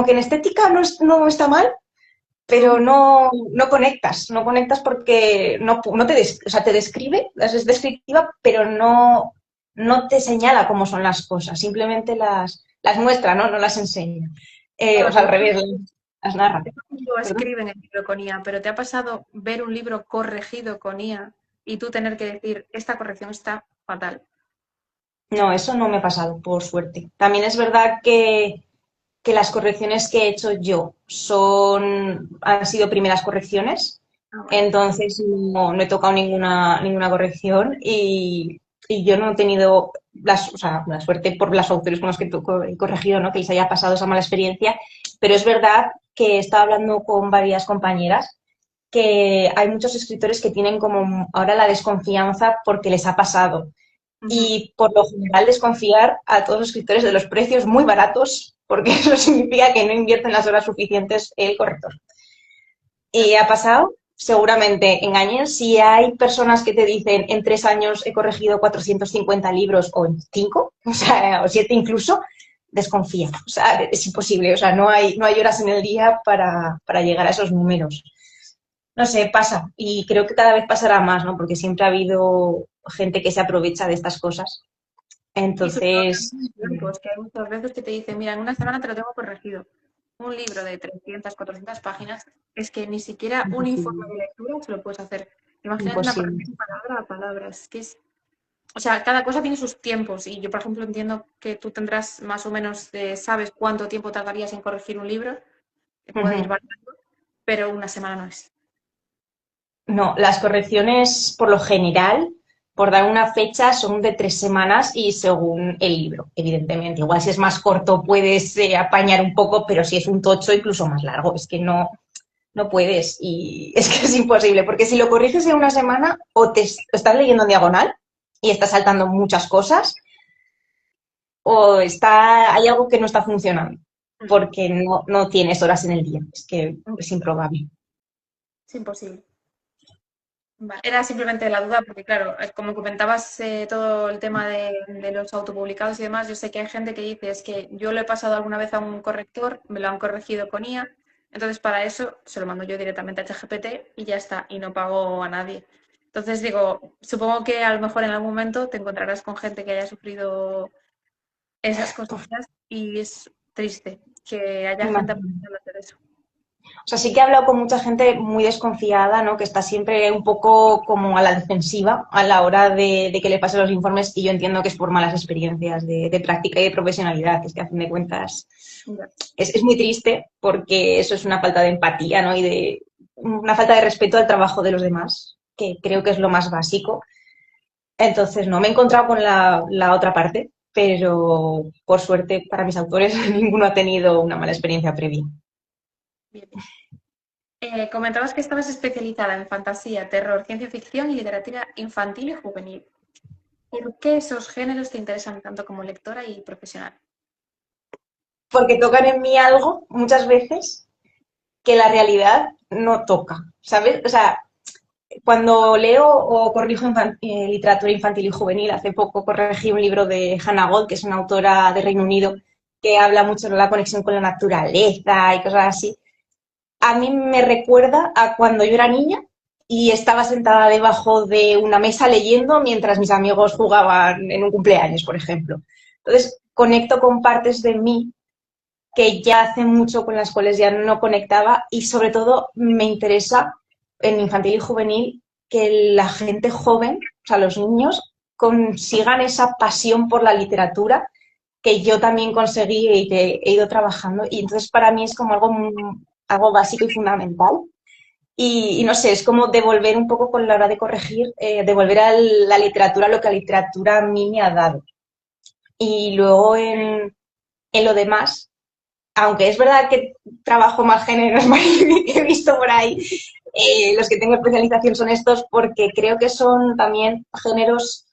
que en estética no está mal, pero no conectas porque o sea, te describe, es descriptiva, pero no te señala cómo son las cosas, simplemente las muestra, ¿no? No las enseña. O sea, al revés, las narra. lo escriben el libro con IA, pero ¿te ha pasado ver un libro corregido con IA y tú tener que decir, esta corrección está fatal? No, eso no me ha pasado, por suerte. También es verdad que las correcciones que he hecho yo han sido primeras correcciones, entonces no he tocado ninguna corrección y yo no he tenido la suerte por los autores con los que he corregido, ¿no? Que les haya pasado esa mala experiencia, pero es verdad que he estado hablando con varias compañeras que hay muchos escritores que tienen como ahora la desconfianza porque les ha pasado. Y por lo general desconfiar a todos los escritores de los precios muy baratos, porque eso significa que no invierten las horas suficientes el corrector. Y ha pasado, seguramente engañen, si hay personas que te dicen en 3 años he corregido 450 libros o en 5, o sea, o 7 incluso, desconfía. O sea, es imposible, o sea, no hay horas en el día para llegar a esos números. no sé, pasa. Y creo que cada vez pasará más, ¿no? Porque siempre ha habido gente que se aprovecha de estas cosas. Y sobre todo Entonces, también en tiempos, que hay muchas veces que te dicen, mira, en una semana te lo tengo corregido. Un libro de 300, 400 páginas, es que ni siquiera un informe imposible. de lectura se lo puedes hacer. Imagínate una Imposible. corrección palabra a palabra. Es que es, o sea, cada cosa tiene sus tiempos y yo, por ejemplo, entiendo que tú tendrás más o menos, sabes cuánto tiempo tardarías en corregir un libro, que puede ir Ujú. variando, pero una semana no es. No, las correcciones, por lo general, por dar una fecha, son de 3 semanas y según el libro, evidentemente. Igual si es más corto puedes apañar un poco, pero si es un tocho, incluso más largo. Es que no puedes y es que es imposible, porque si lo corriges en una semana o te estás leyendo en diagonal y estás saltando muchas cosas o hay algo que no está funcionando porque no tienes horas en el día. Es que es improbable. Es imposible. Vale. Era simplemente la duda, porque claro, como comentabas todo el tema de los autopublicados y demás, yo sé que hay gente que dice, es que yo lo he pasado alguna vez a un corrector, me lo han corregido con IA, entonces para eso se lo mando yo directamente a ChatGPT y ya está, y no pago a nadie. Entonces digo, supongo que a lo mejor en algún momento te encontrarás con gente que haya sufrido esas cosillas y es triste que haya gente Imagino. aprendiendo a hacer eso. O sea, sí que he hablado con mucha gente muy desconfiada, ¿no? Que está siempre un poco como a la defensiva a la hora de que le pasen los informes y yo entiendo que es por malas experiencias de práctica y de profesionalidad, que es que a fin de cuentas Ya. es muy triste porque eso es una falta de empatía, ¿no? Y de una falta de respeto al trabajo de los demás, que creo que es lo más básico. Entonces, no me he encontrado con la otra parte, pero por suerte para mis autores ninguno ha tenido una mala experiencia previa. Bien. Comentabas que estabas especializada en fantasía, terror, ciencia ficción y literatura infantil y juvenil. ¿Por qué esos géneros te interesan tanto como lectora y profesional? Porque tocan en mí algo muchas veces que la realidad no toca, ¿sabes? O sea, cuando leo o corrijo literatura infantil y juvenil, hace poco corregí un libro de Hannah Gold, que es una autora de Reino Unido, que habla mucho de la conexión con la naturaleza y cosas así. A mí me recuerda a cuando yo era niña y estaba sentada debajo de una mesa leyendo mientras mis amigos jugaban en un cumpleaños, por ejemplo. Entonces, conecto con partes de mí que ya hace mucho con las cuales ya no conectaba y sobre todo me interesa en infantil y juvenil que la gente joven, o sea, los niños, consigan esa pasión por la literatura que yo también conseguí y que he ido trabajando. Y entonces para mí es como algo básico y fundamental. Y no sé, es como devolver un poco con la hora de corregir, devolver a la literatura lo que la literatura a mí me ha dado. Y luego en lo demás, aunque es verdad que trabajo más géneros que he visto por ahí, los que tengo especialización son estos porque creo que son también géneros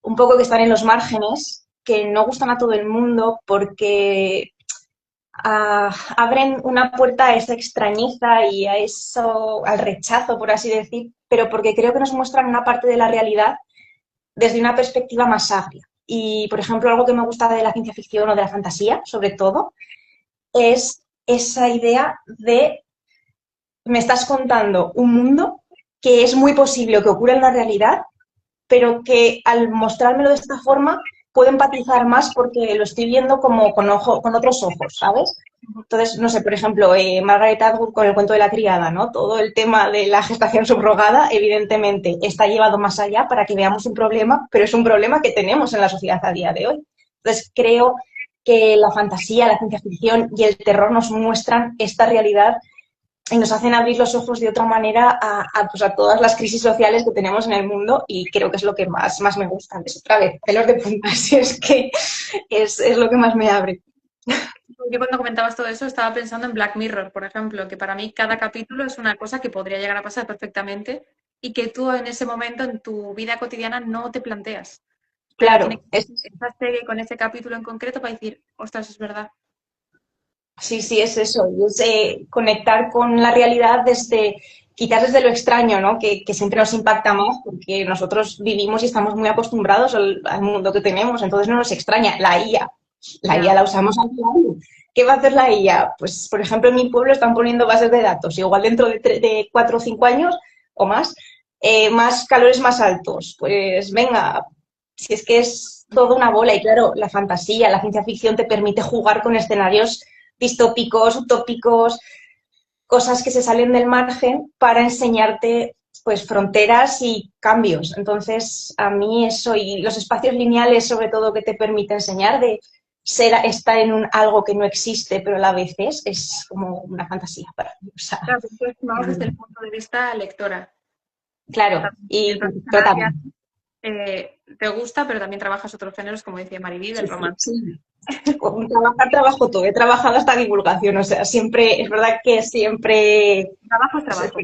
un poco que están en los márgenes, que no gustan a todo el mundo porque abren una puerta a esa extrañeza y a eso, al rechazo, por así decir, pero porque creo que nos muestran una parte de la realidad desde una perspectiva más agria. Y, por ejemplo, algo que me gusta de la ciencia ficción o de la fantasía, sobre todo, es esa idea de me estás contando un mundo que es muy posible que ocurra en la realidad, pero que al mostrármelo de esta forma puedo empatizar más porque lo estoy viendo como con otros ojos, ¿sabes? Entonces, no sé, por ejemplo, Margaret Atwood con el cuento de la criada, ¿no? Todo el tema de la gestación subrogada, evidentemente, está llevado más allá para que veamos un problema, pero es un problema que tenemos en la sociedad a día de hoy. Entonces, creo que la fantasía, la ciencia ficción y el terror nos muestran esta realidad y nos hacen abrir los ojos de otra manera pues a todas las crisis sociales que tenemos en el mundo y creo que es lo que más me gusta. Es otra vez, pelos de punta, si es que es lo que más me abre. Yo cuando comentabas todo eso estaba pensando en Black Mirror, por ejemplo, que para mí cada capítulo es una cosa que podría llegar a pasar perfectamente y que tú en ese momento en tu vida cotidiana no te planteas. Pero tiene Claro, que ser esa serie con ese capítulo en concreto para decir, ostras, es verdad. sí, es eso, y es conectar con la realidad quizás desde lo extraño, ¿no? Que siempre nos impacta más porque nosotros vivimos y estamos muy acostumbrados al mundo que tenemos, entonces no nos extraña. La IA Ya. la usamos a diario ¿Qué va a hacer la IA? Pues, por ejemplo, en mi pueblo están poniendo bases de datos. Igual dentro de 4 o 5 años o más calores más altos. Pues venga, si es que es toda una bola. Y claro, la fantasía, la ciencia ficción te permite jugar con escenarios distópicos, utópicos, cosas que se salen del margen para enseñarte pues fronteras y cambios. Entonces, a mí eso y los espacios lineales, sobre todo, que te permite enseñar de estar en algo que no existe, pero a la vez es como una fantasía para mí. O sea, Claro, entonces, vamos desde el punto de vista lectora. claro, El y profesional total. te gusta, pero también trabajas otros géneros, como decía Mariví, del romance. Sí. Trabajo todo, he trabajado hasta divulgación, o sea, siempre, es verdad que siempre, Trabajo es trabajo.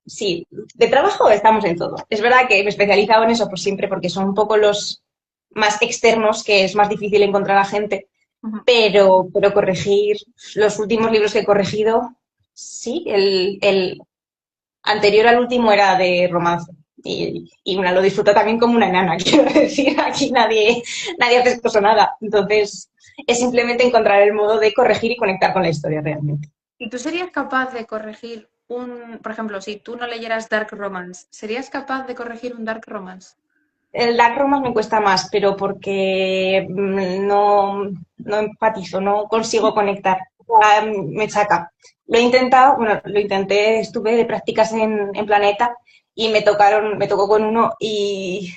sí, de trabajo estamos en todo. Es verdad que me he especializado en eso, pues siempre, porque son un poco los más externos, que es más difícil encontrar a gente, Ujú. pero corregir, los últimos libros que he corregido, sí, el anterior al último era de romance. Y una lo disfruta también como una enana, quiero decir, aquí nadie hace esto nada. Entonces, es simplemente encontrar el modo de corregir y conectar con la historia realmente. ¿Y tú serías capaz de corregir por ejemplo, si tú no leyeras Dark Romance, ¿serías capaz de corregir un Dark Romance? El Dark Romance me cuesta más, pero porque no empatizo, no consigo conectar. Me saca. Lo he intentado, bueno, lo intenté, estuve de prácticas en Planeta y me tocó con uno y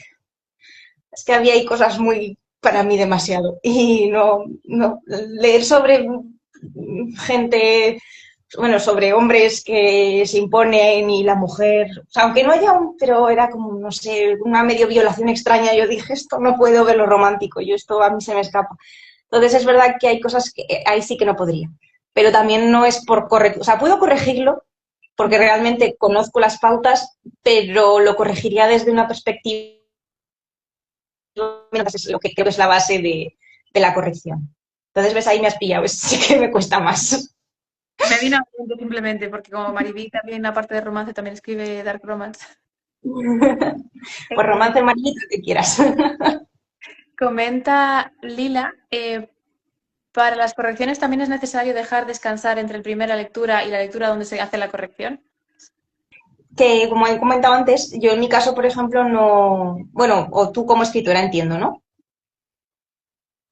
es que había ahí cosas muy, para mí, demasiado. Y leer sobre gente, bueno, sobre hombres que se imponen y la mujer, o sea, aunque no haya pero era como, no sé, una medio violación extraña, yo dije, esto no puedo verlo romántico, esto a mí se me escapa. Entonces es verdad que hay cosas que ahí sí que no podría, pero también no es por corregir, o sea, puedo corregirlo porque realmente conozco las pautas, pero lo corregiría desde una perspectiva, es lo que creo que es la base de la corrección. Entonces, ves, ahí me has pillado, sí que me cuesta más. Me vino a la mente simplemente porque como Mariví también, aparte de romance, también escribe Dark Romance. Pues romance amarillito que quieras. Comenta Lila, para las correcciones también es necesario dejar descansar entre la primera lectura y la lectura donde se hace la corrección. Que, como he comentado antes, yo en mi caso, por ejemplo, no... Bueno, o tú como escritora entiendo, ¿no?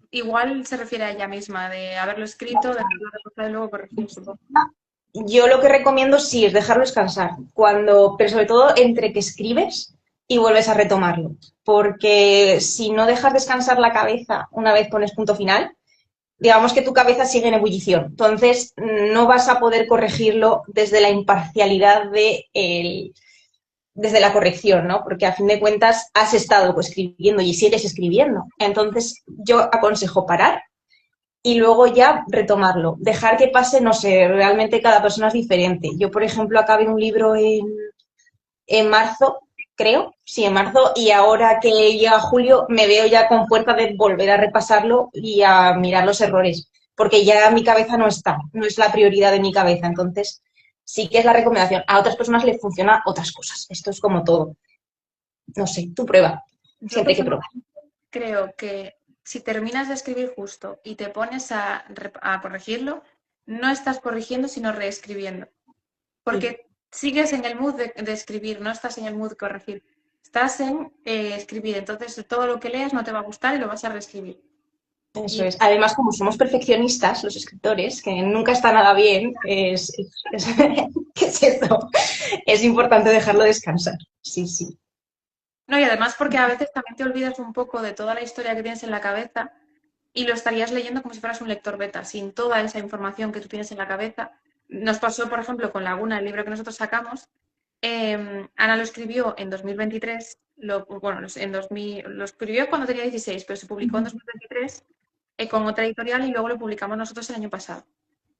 Igual se refiere a ella misma, de haberlo escrito, de haberlo reposado y luego corregir, supongo. Yo lo que recomiendo sí es dejarlo descansar, pero sobre todo entre que escribes y vuelves a retomarlo, porque si no dejas descansar la cabeza una vez pones punto final, digamos que tu cabeza sigue en ebullición, entonces no vas a poder corregirlo desde la imparcialidad desde la corrección, ¿no? Porque a fin de cuentas has estado escribiendo y sigues escribiendo. Entonces yo aconsejo parar y luego ya retomarlo. Dejar que pase, no sé, realmente cada persona es diferente. Yo, por ejemplo, acabé un libro en marzo, creo, sí, en marzo, y ahora que llega julio me veo ya con fuerza de volver a repasarlo y a mirar los errores, porque ya mi cabeza no está, no es la prioridad de mi cabeza. Entonces, sí que es la recomendación. A otras personas les funciona otras cosas. Esto es como todo. No sé, tú prueba. Yo Siempre hay que probar. creo que si terminas de escribir justo y te pones a corregirlo, no estás corrigiendo, sino reescribiendo. Porque sigues en el mood de escribir, no estás en el mood de corregir. Estás en escribir, entonces todo lo que leas no te va a gustar y lo vas a reescribir. Eso Y es. Además, como somos perfeccionistas, los escritores, que nunca está nada bien, ¿qué es eso? Es importante dejarlo descansar. Sí, sí. no, y además porque a veces también te olvidas un poco de toda la historia que tienes en la cabeza y lo estarías leyendo como si fueras un lector beta, sin toda esa información que tú tienes en la cabeza. Nos pasó, por ejemplo, con Laguna, el libro que nosotros sacamos. Ana lo escribió en 2023, lo escribió cuando tenía 16, pero se publicó en 2023 con otra editorial y luego lo publicamos nosotros el año pasado.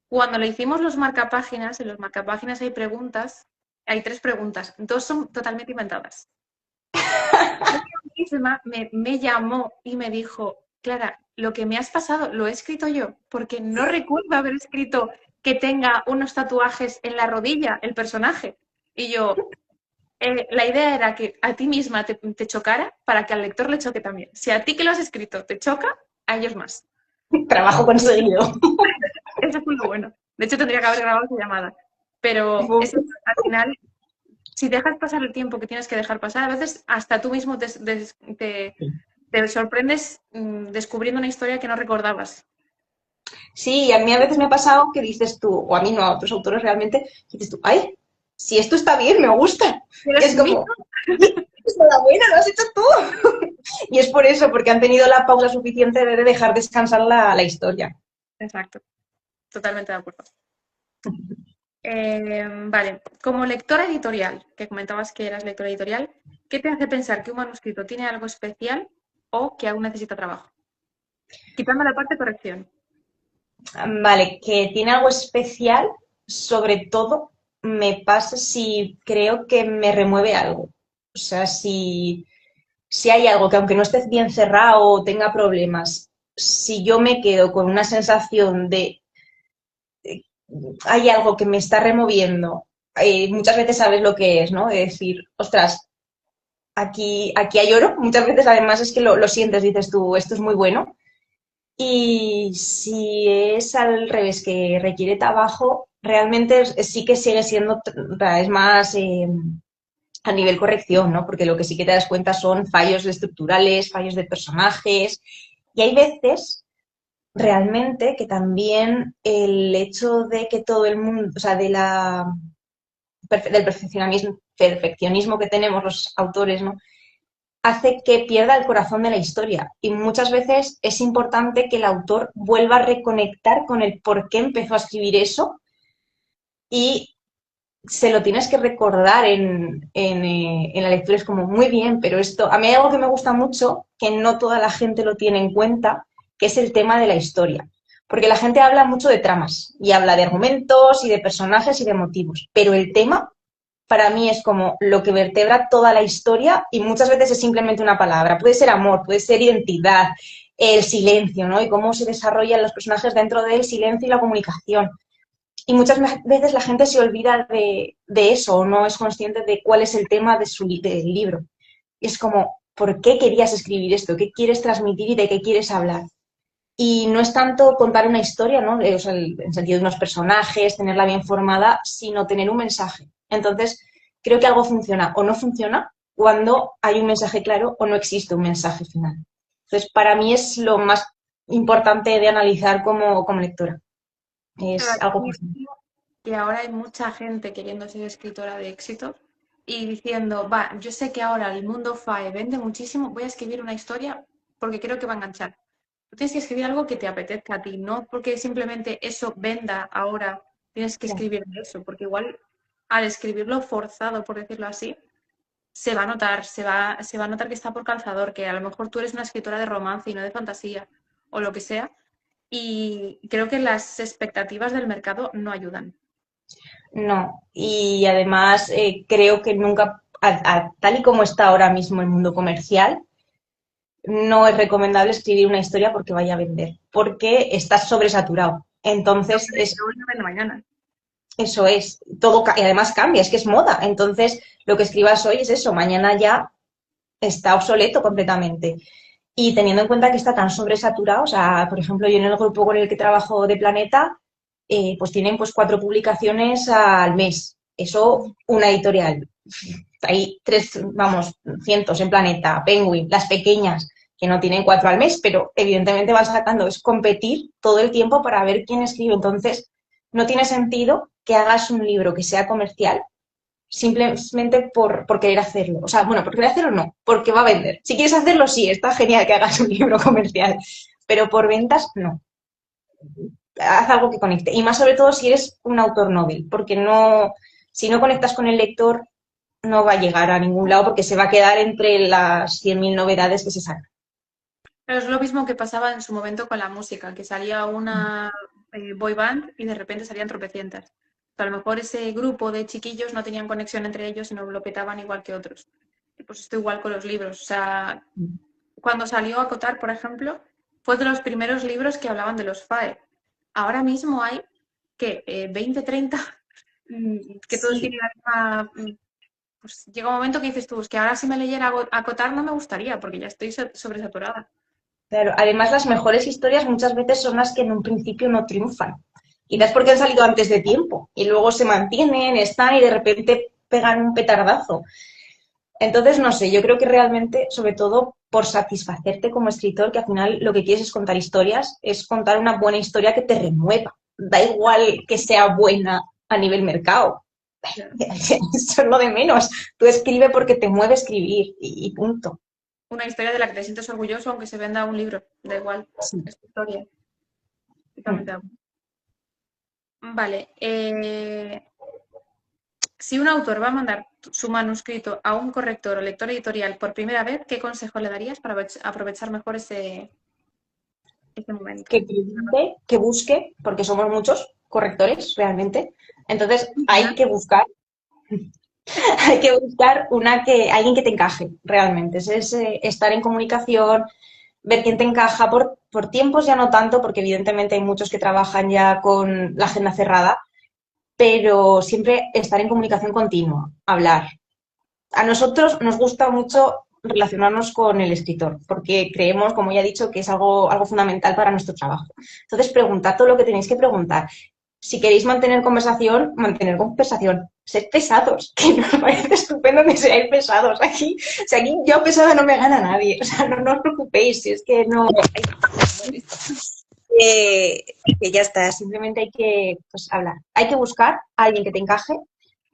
Cuando le hicimos los marcapáginas, en los marcapáginas hay preguntas, hay 3 preguntas, 2 son totalmente inventadas. Ella misma me llamó y me dijo, Clara, lo que me has pasado lo he escrito yo, porque no recuerdo haber escrito que tenga unos tatuajes en la rodilla el personaje. Y yo, la idea era que a ti misma te chocara para que al lector le choque también. Si a ti que lo has escrito te choca, a ellos más. Trabajo conseguido. eso fue lo bueno. De hecho, tendría que haber grabado esa llamada. Pero Uf. eso, al final, si dejas pasar el tiempo que tienes que dejar pasar, a veces hasta tú mismo te sorprendes descubriendo una historia que no recordabas. Sí, a mí a veces me ha pasado que dices tú, o a mí no, a otros autores realmente, que dices tú, ay, si esto está bien, me gusta. Pero Y es es mío. como, enhorabuena, lo has hecho tú. Y es por eso, porque han tenido la pausa suficiente de dejar descansar la historia. Exacto, totalmente de acuerdo. Vale, como lectora editorial, que comentabas que eras lectora editorial, ¿qué te hace pensar que un manuscrito tiene algo especial o que aún necesita trabajo? Quitando la parte corrección. Vale, que tiene algo especial, sobre todo me pasa si creo que me remueve algo. O sea, si hay algo que aunque no esté bien cerrado o tenga problemas, si yo me quedo con una sensación de hay algo que me está removiendo, muchas veces sabes lo que es, ¿no? De decir, ostras, aquí hay oro. Muchas veces además es que lo sientes, dices tú, esto es muy bueno. Y si es al revés, que requiere trabajo, realmente sí que sigue siendo, es más a nivel corrección, ¿no? Porque lo que sí que te das cuenta son fallos estructurales, fallos de personajes. Y hay veces realmente que también el hecho de que todo el mundo, o sea, del perfeccionismo que tenemos los autores, ¿no? Hace que pierda el corazón de la historia. Y muchas veces es importante que el autor vuelva a reconectar con el por qué empezó a escribir eso y se lo tienes que recordar en la lectura. Es como, muy bien, pero esto, a mí hay algo que me gusta mucho, que no toda la gente lo tiene en cuenta, que es el tema de la historia. Porque la gente habla mucho de tramas y habla de argumentos y de personajes y de motivos, pero el tema para mí es como lo que vertebra toda la historia y muchas veces es simplemente una palabra. Puede ser amor, puede ser identidad, el silencio, ¿no? Y cómo se desarrollan los personajes dentro del silencio y la comunicación. Y muchas veces la gente se olvida de eso o no es consciente de cuál es el tema del libro. Y es como, ¿por qué querías escribir esto? ¿Qué quieres transmitir y de qué quieres hablar? Y no es tanto contar una historia, ¿no? O sea, en sentido de unos personajes, tenerla bien formada, sino tener un mensaje. Entonces, creo que algo funciona o no funciona cuando hay un mensaje claro o no existe un mensaje final. Entonces, para mí es lo más importante de analizar como lectora. Pero Es algo aquí personal. que ahora hay mucha gente queriendo ser escritora de éxito y diciendo, va, yo sé que ahora el mundo FAE vende muchísimo, voy a escribir una historia porque creo que va a enganchar. Tú tienes que escribir algo que te apetezca a ti, no porque simplemente eso venda ahora, tienes que Claro. escribir eso, porque igual al escribirlo forzado, por decirlo así, se va a notar, se va a notar que está por calzador, que a lo mejor tú eres una escritora de romance y no de fantasía o lo que sea, y creo que las expectativas del mercado no ayudan. No, y además creo que nunca, tal y como está ahora mismo el mundo comercial, no es recomendable escribir una historia porque vaya a vender, porque estás sobresaturado. Lo Entonces, que hoy no vende mañana. eso es, todo, y además cambia, es que es moda. Entonces, lo que escribas hoy es eso, mañana ya está obsoleto completamente. Y teniendo en cuenta que está tan sobresaturado, o sea, por ejemplo, yo en el grupo con el que trabajo de Planeta, pues tienen pues 4 publicaciones al mes. Eso, una editorial. Hay tres, vamos, cientos en Planeta, Penguin, las pequeñas, que no tienen 4 al mes, pero evidentemente van sacando. Es competir todo el tiempo para ver quién escribe. Entonces, no tiene sentido que hagas un libro que sea comercial simplemente por querer hacerlo. O sea, bueno, por querer hacerlo no, porque va a vender. Si quieres hacerlo, sí, está genial que hagas un libro comercial, pero por ventas, no. Haz algo que conecte. Y más sobre todo si eres un autor novel, porque no, si no conectas con el lector, no va a llegar a ningún lado porque se va a quedar entre las 100.000 novedades que se sacan. Pero es lo mismo que pasaba en su momento con la música, que salía una boy band y de repente salían tropecientas. O sea, a lo mejor ese grupo de chiquillos no tenían conexión entre ellos y no lo petaban igual que otros. Y pues esto igual con los libros. O sea, cuando salió Acotar, por ejemplo, fue de los primeros libros que hablaban de los FAE. Ahora mismo hay que 20, 30, que todos Sí, tienen la misma. Pues llega un momento que dices tú, es que ahora si me leyera Acotar no me gustaría, porque ya estoy sobresaturada. claro. Además, las mejores historias muchas veces son las que en un principio no triunfan. Quizás porque han salido antes de tiempo y luego se mantienen, están y de repente pegan un petardazo. Entonces, no sé, yo creo que realmente, sobre todo por satisfacerte como escritor, que al final lo que quieres es contar historias, es contar una buena historia que te remueva. Da igual que sea buena a nivel mercado. Eso es lo de menos. Tú escribe porque te mueve escribir y punto. Una historia de la que te sientes orgulloso aunque se venda un libro, da igual, Sí. es tu historia. Totalmente de acuerdo. Vale, si un autor va a mandar su manuscrito a un corrector o lector editorial por primera vez, ¿qué consejo le darías para aprovechar mejor ese momento? Que pregunte, que busque, porque somos muchos correctores realmente. Entonces hay que buscar alguien que te encaje realmente. Es estar en comunicación, ver quién te encaja por tiempos, ya no tanto, porque evidentemente hay muchos que trabajan ya con la agenda cerrada, pero siempre estar en comunicación continua, hablar. A nosotros nos gusta mucho relacionarnos con el escritor, porque creemos, como ya he dicho, que es algo fundamental para nuestro trabajo. Entonces, preguntad todo lo que tenéis que preguntar. Si queréis mantener conversación. Sed pesados, que nos parece estupendo que seáis pesados. Aquí, o sea, aquí yo pesada no me gana nadie. O sea, no os preocupéis, si es que no... que ya está, simplemente hay que hablar. Hay que buscar a alguien que te encaje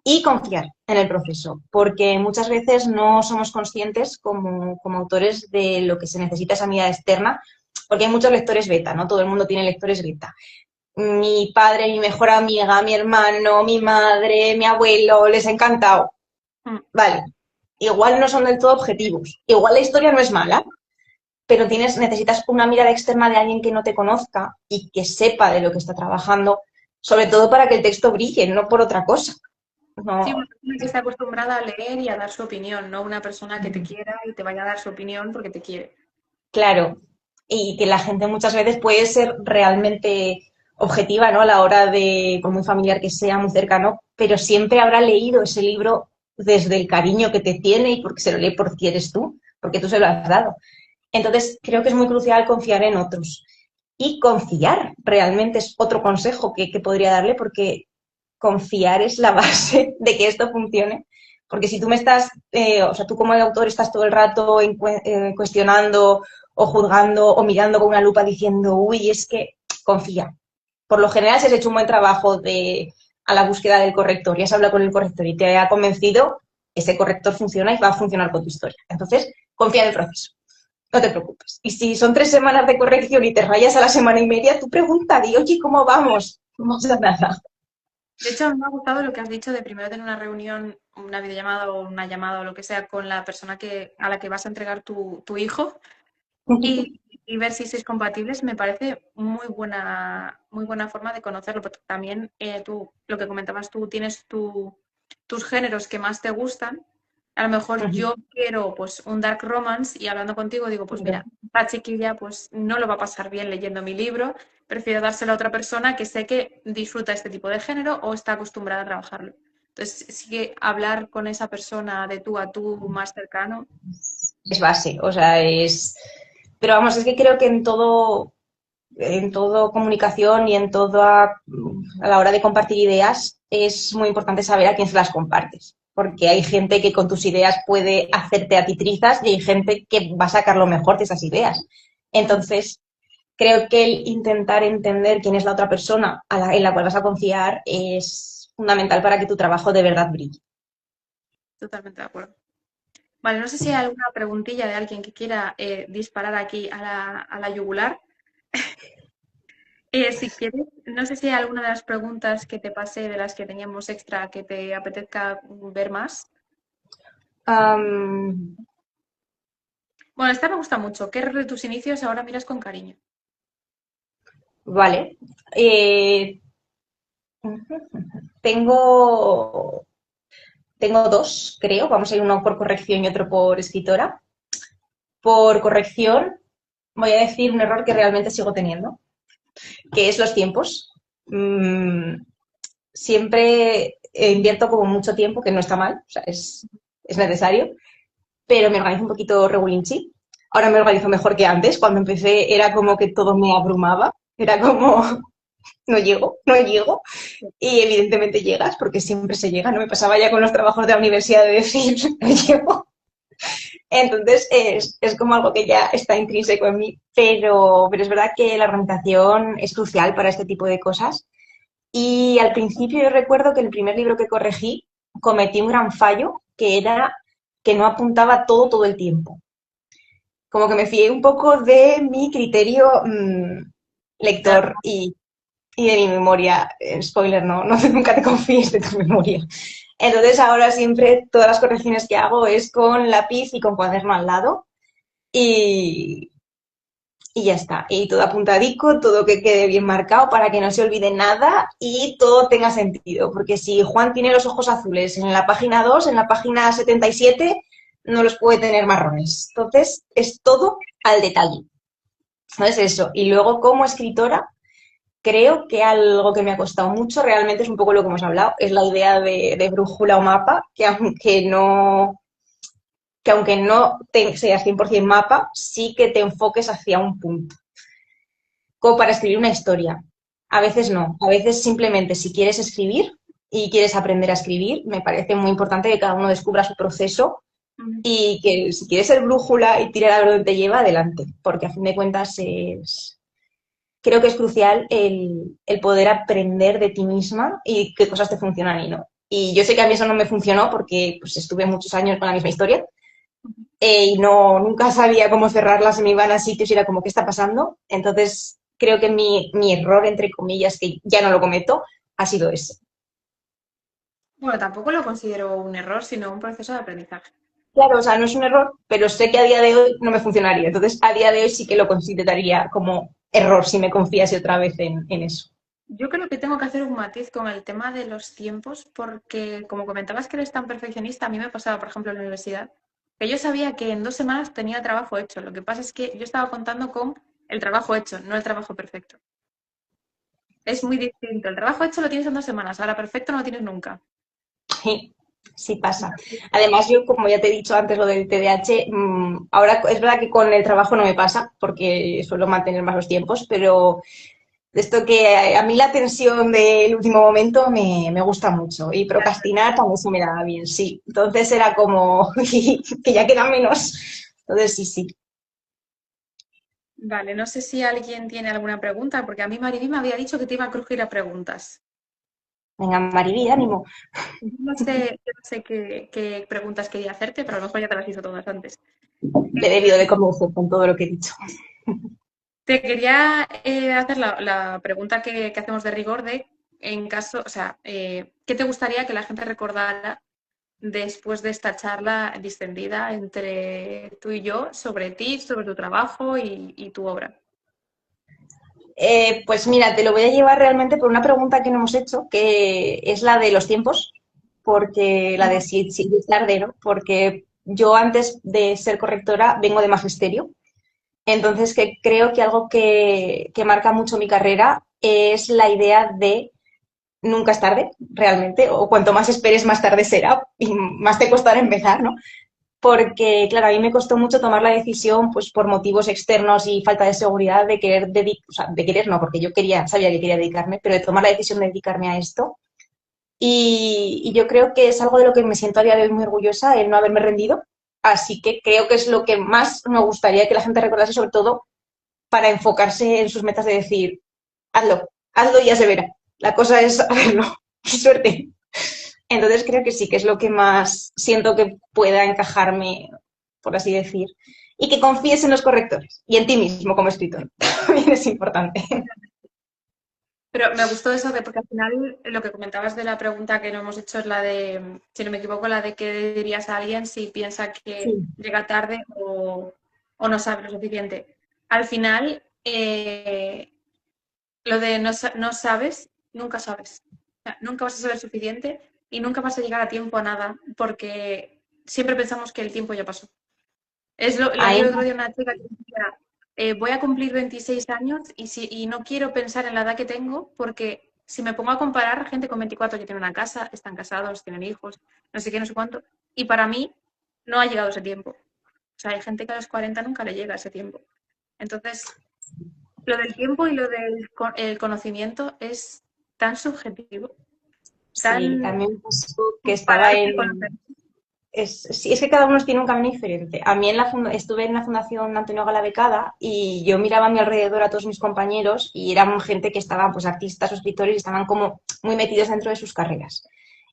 y confiar en el proceso, porque muchas veces no somos conscientes como autores de lo que se necesita esa mirada externa, porque hay muchos lectores beta, ¿no? Todo el mundo tiene lectores beta. Mi padre, mi mejor amiga, mi hermano, mi madre, mi abuelo, les ha encantado. Vale, igual no son del todo objetivos, igual la historia no es mala, pero necesitas una mirada externa de alguien que no te conozca y que sepa de lo que está trabajando, sobre todo para que el texto brille, no por otra cosa. No. Sí, una persona que está acostumbrada a leer y a dar su opinión, no una persona que te quiera y te vaya a dar su opinión porque te quiere. Claro, y que la gente muchas veces puede ser realmente objetiva, ¿no? A la hora de, por muy familiar que sea, muy cercano, pero siempre habrá leído ese libro desde el cariño que te tiene y porque se lo lee porque eres tú, porque tú se lo has dado. Entonces, creo que es muy crucial confiar en otros. Y confiar realmente es otro consejo que podría darle, porque confiar es la base de que esto funcione. Porque si tú tú como autor estás todo el rato cuestionando o juzgando o mirando con una lupa diciendo, uy, es que confía. Por lo general, si has hecho un buen trabajo a la búsqueda del corrector y has hablado con el corrector y te ha convencido, ese corrector funciona y va a funcionar con tu historia. Entonces, confía en el proceso. No te preocupes. Y si son 3 semanas de corrección y te rayas a la semana y media, tú pregunta, di, oye, ¿cómo vamos? No pasa nada. De hecho, me ha gustado lo que has dicho de primero tener una reunión, una videollamada o una llamada o lo que sea con la persona a la que vas a entregar tu hijo y ver si sois compatibles. Me parece muy buena forma de conocerlo, porque también tú, lo que comentabas tú, tienes tus géneros que más te gustan. A lo mejor yo quiero pues un dark romance y hablando contigo digo, pues mira, esta chiquilla pues no lo va a pasar bien leyendo mi libro, prefiero dárselo a otra persona que sé que disfruta este tipo de género o está acostumbrada a trabajarlo. Entonces sí que hablar con esa persona de tú a tú más cercano. Es base, o sea, es... Pero vamos, es que creo que en todo comunicación y en a la hora de compartir ideas, es muy importante saber a quién se las compartes. Porque hay gente que con tus ideas puede hacerte a ti trizas y hay gente que va a sacar lo mejor de esas ideas. Entonces, creo que el intentar entender quién es la otra persona en la cual vas a confiar es fundamental para que tu trabajo de verdad brille. Totalmente de acuerdo. Vale, no sé si hay alguna preguntilla de alguien que quiera disparar aquí a la yugular. Si quieres, no sé si hay alguna de las preguntas que te pasé de las que teníamos extra que te apetezca ver más. Bueno, esta me gusta mucho. ¿Qué error de tus inicios ahora miras con cariño? Vale. Tengo 2, creo. Vamos a ir uno por corrección y otro por escritora. Por corrección, voy a decir un error que realmente sigo teniendo, que es los tiempos. Siempre invierto como mucho tiempo, que no está mal, o sea, es necesario, pero me organizo un poquito regulinchi. Ahora me organizo mejor que antes. Cuando empecé era como que todo me abrumaba, era como no llego, no llego. Y evidentemente llegas, porque siempre se llega, ¿no? Me pasaba ya con los trabajos de la universidad de decir, no llego. Entonces es como algo que ya está intrínseco en mí, pero es verdad que la organización es crucial para este tipo de cosas. Y al principio yo recuerdo que el primer libro que corregí cometí un gran fallo, que era que no apuntaba todo el tiempo. Como que me fié un poco de mi criterio lector y de mi memoria. Spoiler, no, nunca te confíes de tu memoria. Entonces ahora siempre todas las correcciones que hago es con lápiz y con cuaderno al lado y, y ya está. Y todo apuntadico, todo que quede bien marcado para que no se olvide nada y todo tenga sentido. Porque si Juan tiene los ojos azules en la página 2, en la página 77, no los puede tener marrones. Entonces es todo al detalle. Entonces eso. Y luego como escritora, creo que algo que me ha costado mucho realmente es un poco lo que hemos hablado, es la idea de brújula o mapa, que aunque no seas 100% mapa, sí que te enfoques hacia un punto, como para escribir una historia. A veces no, a veces simplemente si quieres escribir y quieres aprender a escribir, me parece muy importante que cada uno descubra su proceso y que si quieres ser brújula y tirar a ver dónde te lleva, adelante, porque a fin de cuentas creo que es crucial el poder aprender de ti misma y qué cosas te funcionan y no. Y yo sé que a mí eso no me funcionó porque pues, estuve muchos años con la misma historia y nunca sabía cómo cerrarla, se me iban a sitios y era como, ¿qué está pasando? Entonces, creo que mi error, entre comillas, que ya no lo cometo, ha sido ese. Bueno, tampoco lo considero un error, sino un proceso de aprendizaje. Claro, o sea, no es un error, pero sé que a día de hoy no me funcionaría. Entonces, a día de hoy sí que lo consideraría como error si me confiase otra vez en eso. Yo creo que tengo que hacer un matiz con el tema de los tiempos, porque como comentabas que eres tan perfeccionista, a mí me pasaba, por ejemplo, en la universidad, que yo sabía que en 2 semanas tenía el trabajo hecho. Lo que pasa es que yo estaba contando con el trabajo hecho, no el trabajo perfecto. Es muy distinto. El trabajo hecho lo tienes en 2 semanas, ahora perfecto no lo tienes nunca. Sí, sí pasa. Además, yo, como ya te he dicho antes, lo del TDAH, ahora es verdad que con el trabajo no me pasa, porque suelo mantener más los tiempos, pero de esto que a mí la tensión del último momento me gusta mucho y procrastinar también se me da bien, sí. Entonces era como que ya queda menos. Entonces sí, sí. Vale, no sé si alguien tiene alguna pregunta, porque a mí Mariby me había dicho que te iba a crujir a preguntas. Venga, Mariby, ánimo. Yo no sé qué preguntas quería hacerte, pero a lo mejor ya te las hizo todas antes. Le he debido de convencer con todo lo que he dicho. Te quería hacer la pregunta que hacemos de rigor de, en caso, o sea, ¿qué te gustaría que la gente recordara después de esta charla distendida entre tú y yo sobre ti, sobre tu trabajo y tu obra? Pues mira, te lo voy a llevar realmente por una pregunta que no hemos hecho, que es la de los tiempos, porque la de si es tarde, ¿no? Porque yo antes de ser correctora vengo de magisterio, entonces que creo que algo que marca mucho mi carrera es la idea de nunca es tarde, realmente, o cuanto más esperes, más tarde será y más te costará empezar, ¿no? Porque, claro, a mí me costó mucho tomar la decisión, pues por motivos externos y falta de seguridad, de querer dedicar, o sea, de querer no, porque yo sabía que quería dedicarme, pero de tomar la decisión de dedicarme a esto. Y yo creo que es algo de lo que me siento a día de hoy muy orgullosa, el no haberme rendido. Así que creo que es lo que más me gustaría que la gente recordase, sobre todo para enfocarse en sus metas de decir, hazlo y ya se verá. La cosa es hacerlo. ¡Qué suerte! Entonces creo que sí, que es lo que más siento que pueda encajarme, por así decir, y que confíes en los correctores y en ti mismo como escritor. También es importante. Pero me gustó eso de, porque al final lo que comentabas de la pregunta que no hemos hecho es la de, si no me equivoco, la de qué dirías a alguien si piensa que Sí. llega tarde o no sabe lo suficiente. Al final, lo de no sabes, nunca sabes. O sea, nunca vas a saber suficiente y nunca vas a llegar a tiempo a nada, porque siempre pensamos que el tiempo ya pasó. Leí Ahí, el otro día una chica que decía, voy a cumplir 26 años y no quiero pensar en la edad que tengo porque si me pongo a comparar gente con 24 que tiene una casa, están casados, tienen hijos, no sé qué, no sé cuánto, y para mí no ha llegado ese tiempo. O sea, hay gente que a los 40 nunca le llega ese tiempo. Entonces, Lo del tiempo y lo del el conocimiento es tan subjetivo, Sí, tan a mí me pasó que estaba pararte en... a conocer. Sí, es que cada uno tiene un camino diferente. A mí estuve en la Fundación Antonio Gala Becada y yo miraba a mi alrededor a todos mis compañeros y eran gente que estaban, pues, artistas o escritores y estaban como muy metidos dentro de sus carreras.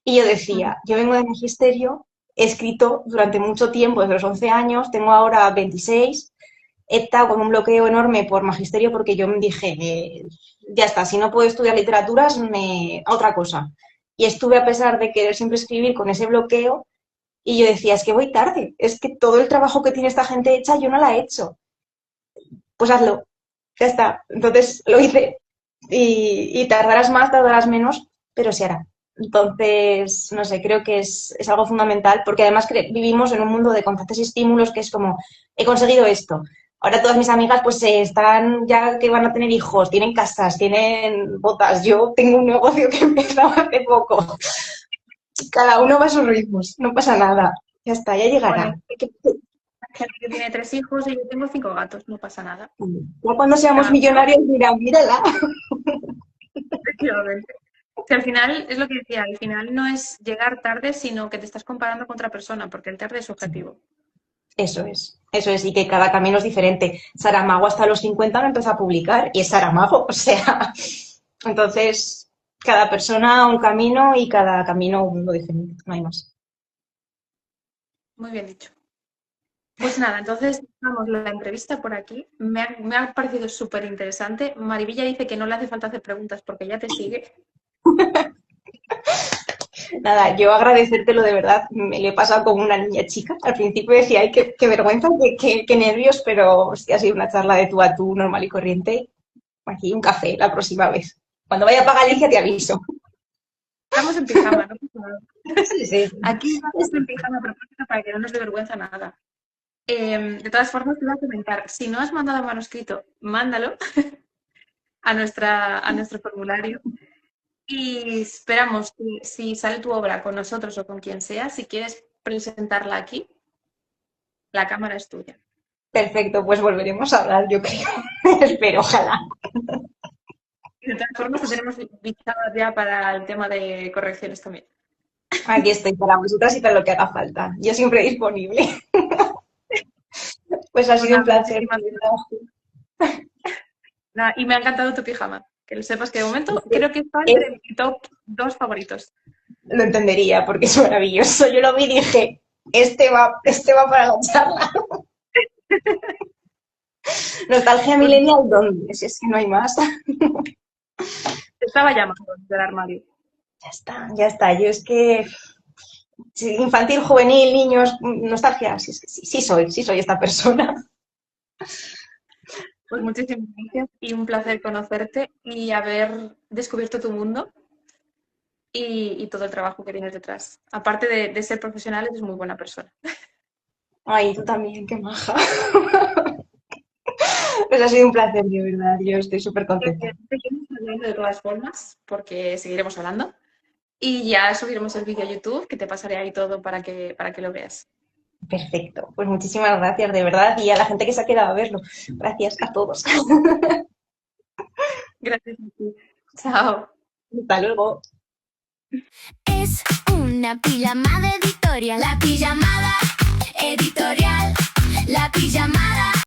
Y yo decía, yo vengo de magisterio, he escrito durante mucho tiempo, desde los 11 años, tengo ahora 26, he estado con un bloqueo enorme por magisterio porque yo me dije, ya está, si no puedo estudiar literaturas, a otra cosa. Y estuve, a pesar de querer siempre escribir, con ese bloqueo y yo decía, es que voy tarde, es que todo el trabajo que tiene esta gente hecha yo no la he hecho. Pues hazlo, ya está. Entonces lo hice y tardarás más, tardarás menos, pero se hará. Entonces, no sé, creo que es algo fundamental porque además vivimos en un mundo de constantes estímulos que es como, he conseguido esto. Ahora todas mis amigas pues están ya que van a tener hijos, tienen casas, tienen botas. Yo tengo un negocio que empezaba hace poco. Cada uno va a sus ritmos, no pasa nada. Ya está, ya Bueno, llegará. hay gente que tiene 3 hijos y yo tengo 5 gatos, no pasa nada. Ya cuando seamos Cada uno, millonarios, mira, mírala. efectivamente. Si al final, es lo que decía, al final no es llegar tarde, sino que te estás comparando con otra persona, porque el tarde es subjetivo. Eso es, y que cada camino es diferente. Saramago hasta los 50 no empezó a publicar y es Saramago, o sea, entonces cada persona un camino y cada camino un mundo diferente, no hay más. Muy bien dicho. Pues nada, entonces dejamos la entrevista por aquí. Me ha parecido súper interesante. Marivilla dice que no le hace falta hacer preguntas porque ya te sigue. Nada, yo agradecértelo de verdad, me lo he pasado como una niña chica. Al principio decía, ay, qué vergüenza, qué nervios, pero hostia, ha sido una charla de tú a tú, normal y corriente. Aquí un café la próxima vez. Cuando vaya para Galicia te aviso. Estamos en pijama, no pasa nada. Sí, sí. Aquí vamos en pijama a propósito para que no nos dé vergüenza nada. De todas formas, te voy a comentar, si no has mandado manuscrito, mándalo a nuestro formulario y esperamos que si sale tu obra con nosotros o con quien sea, si quieres presentarla aquí, la cámara es tuya. Perfecto, pues volveremos a hablar, yo creo. Espero, ojalá. De todas formas, te tenemos fichadas ya para el tema de correcciones también. Aquí estoy para vosotras y para lo que haga falta. Yo siempre disponible. Pues ha sido un placer. Nada, y me ha encantado tu pijama. Que lo sepas que de momento creo que está entre mi top 2 favoritos. Lo entendería porque es maravilloso. Yo lo vi y dije, este va para la charla. Nostalgia millennial, ¿dónde? Si es que no hay más. Estaba llamando del armario. Ya está. Yo es que infantil, juvenil, niños, nostalgia, sí soy esta persona. Pues muchísimas gracias y un placer conocerte y haber descubierto tu mundo y todo el trabajo que tienes detrás. Aparte de ser profesional, eres muy buena persona. Ay, tú también, qué maja. Pues ha sido un placer, de verdad. Yo estoy súper contenta. Seguimos hablando de todas formas, porque seguiremos hablando. Y ya subiremos el vídeo a YouTube, que te pasaré ahí todo para que lo veas. Perfecto. Pues muchísimas gracias, de verdad. Y a la gente que se ha quedado a verlo. Gracias a todos. Gracias a ti. Chao. Hasta luego. Es una pijamada editorial. La pijamada editorial. La pijamada.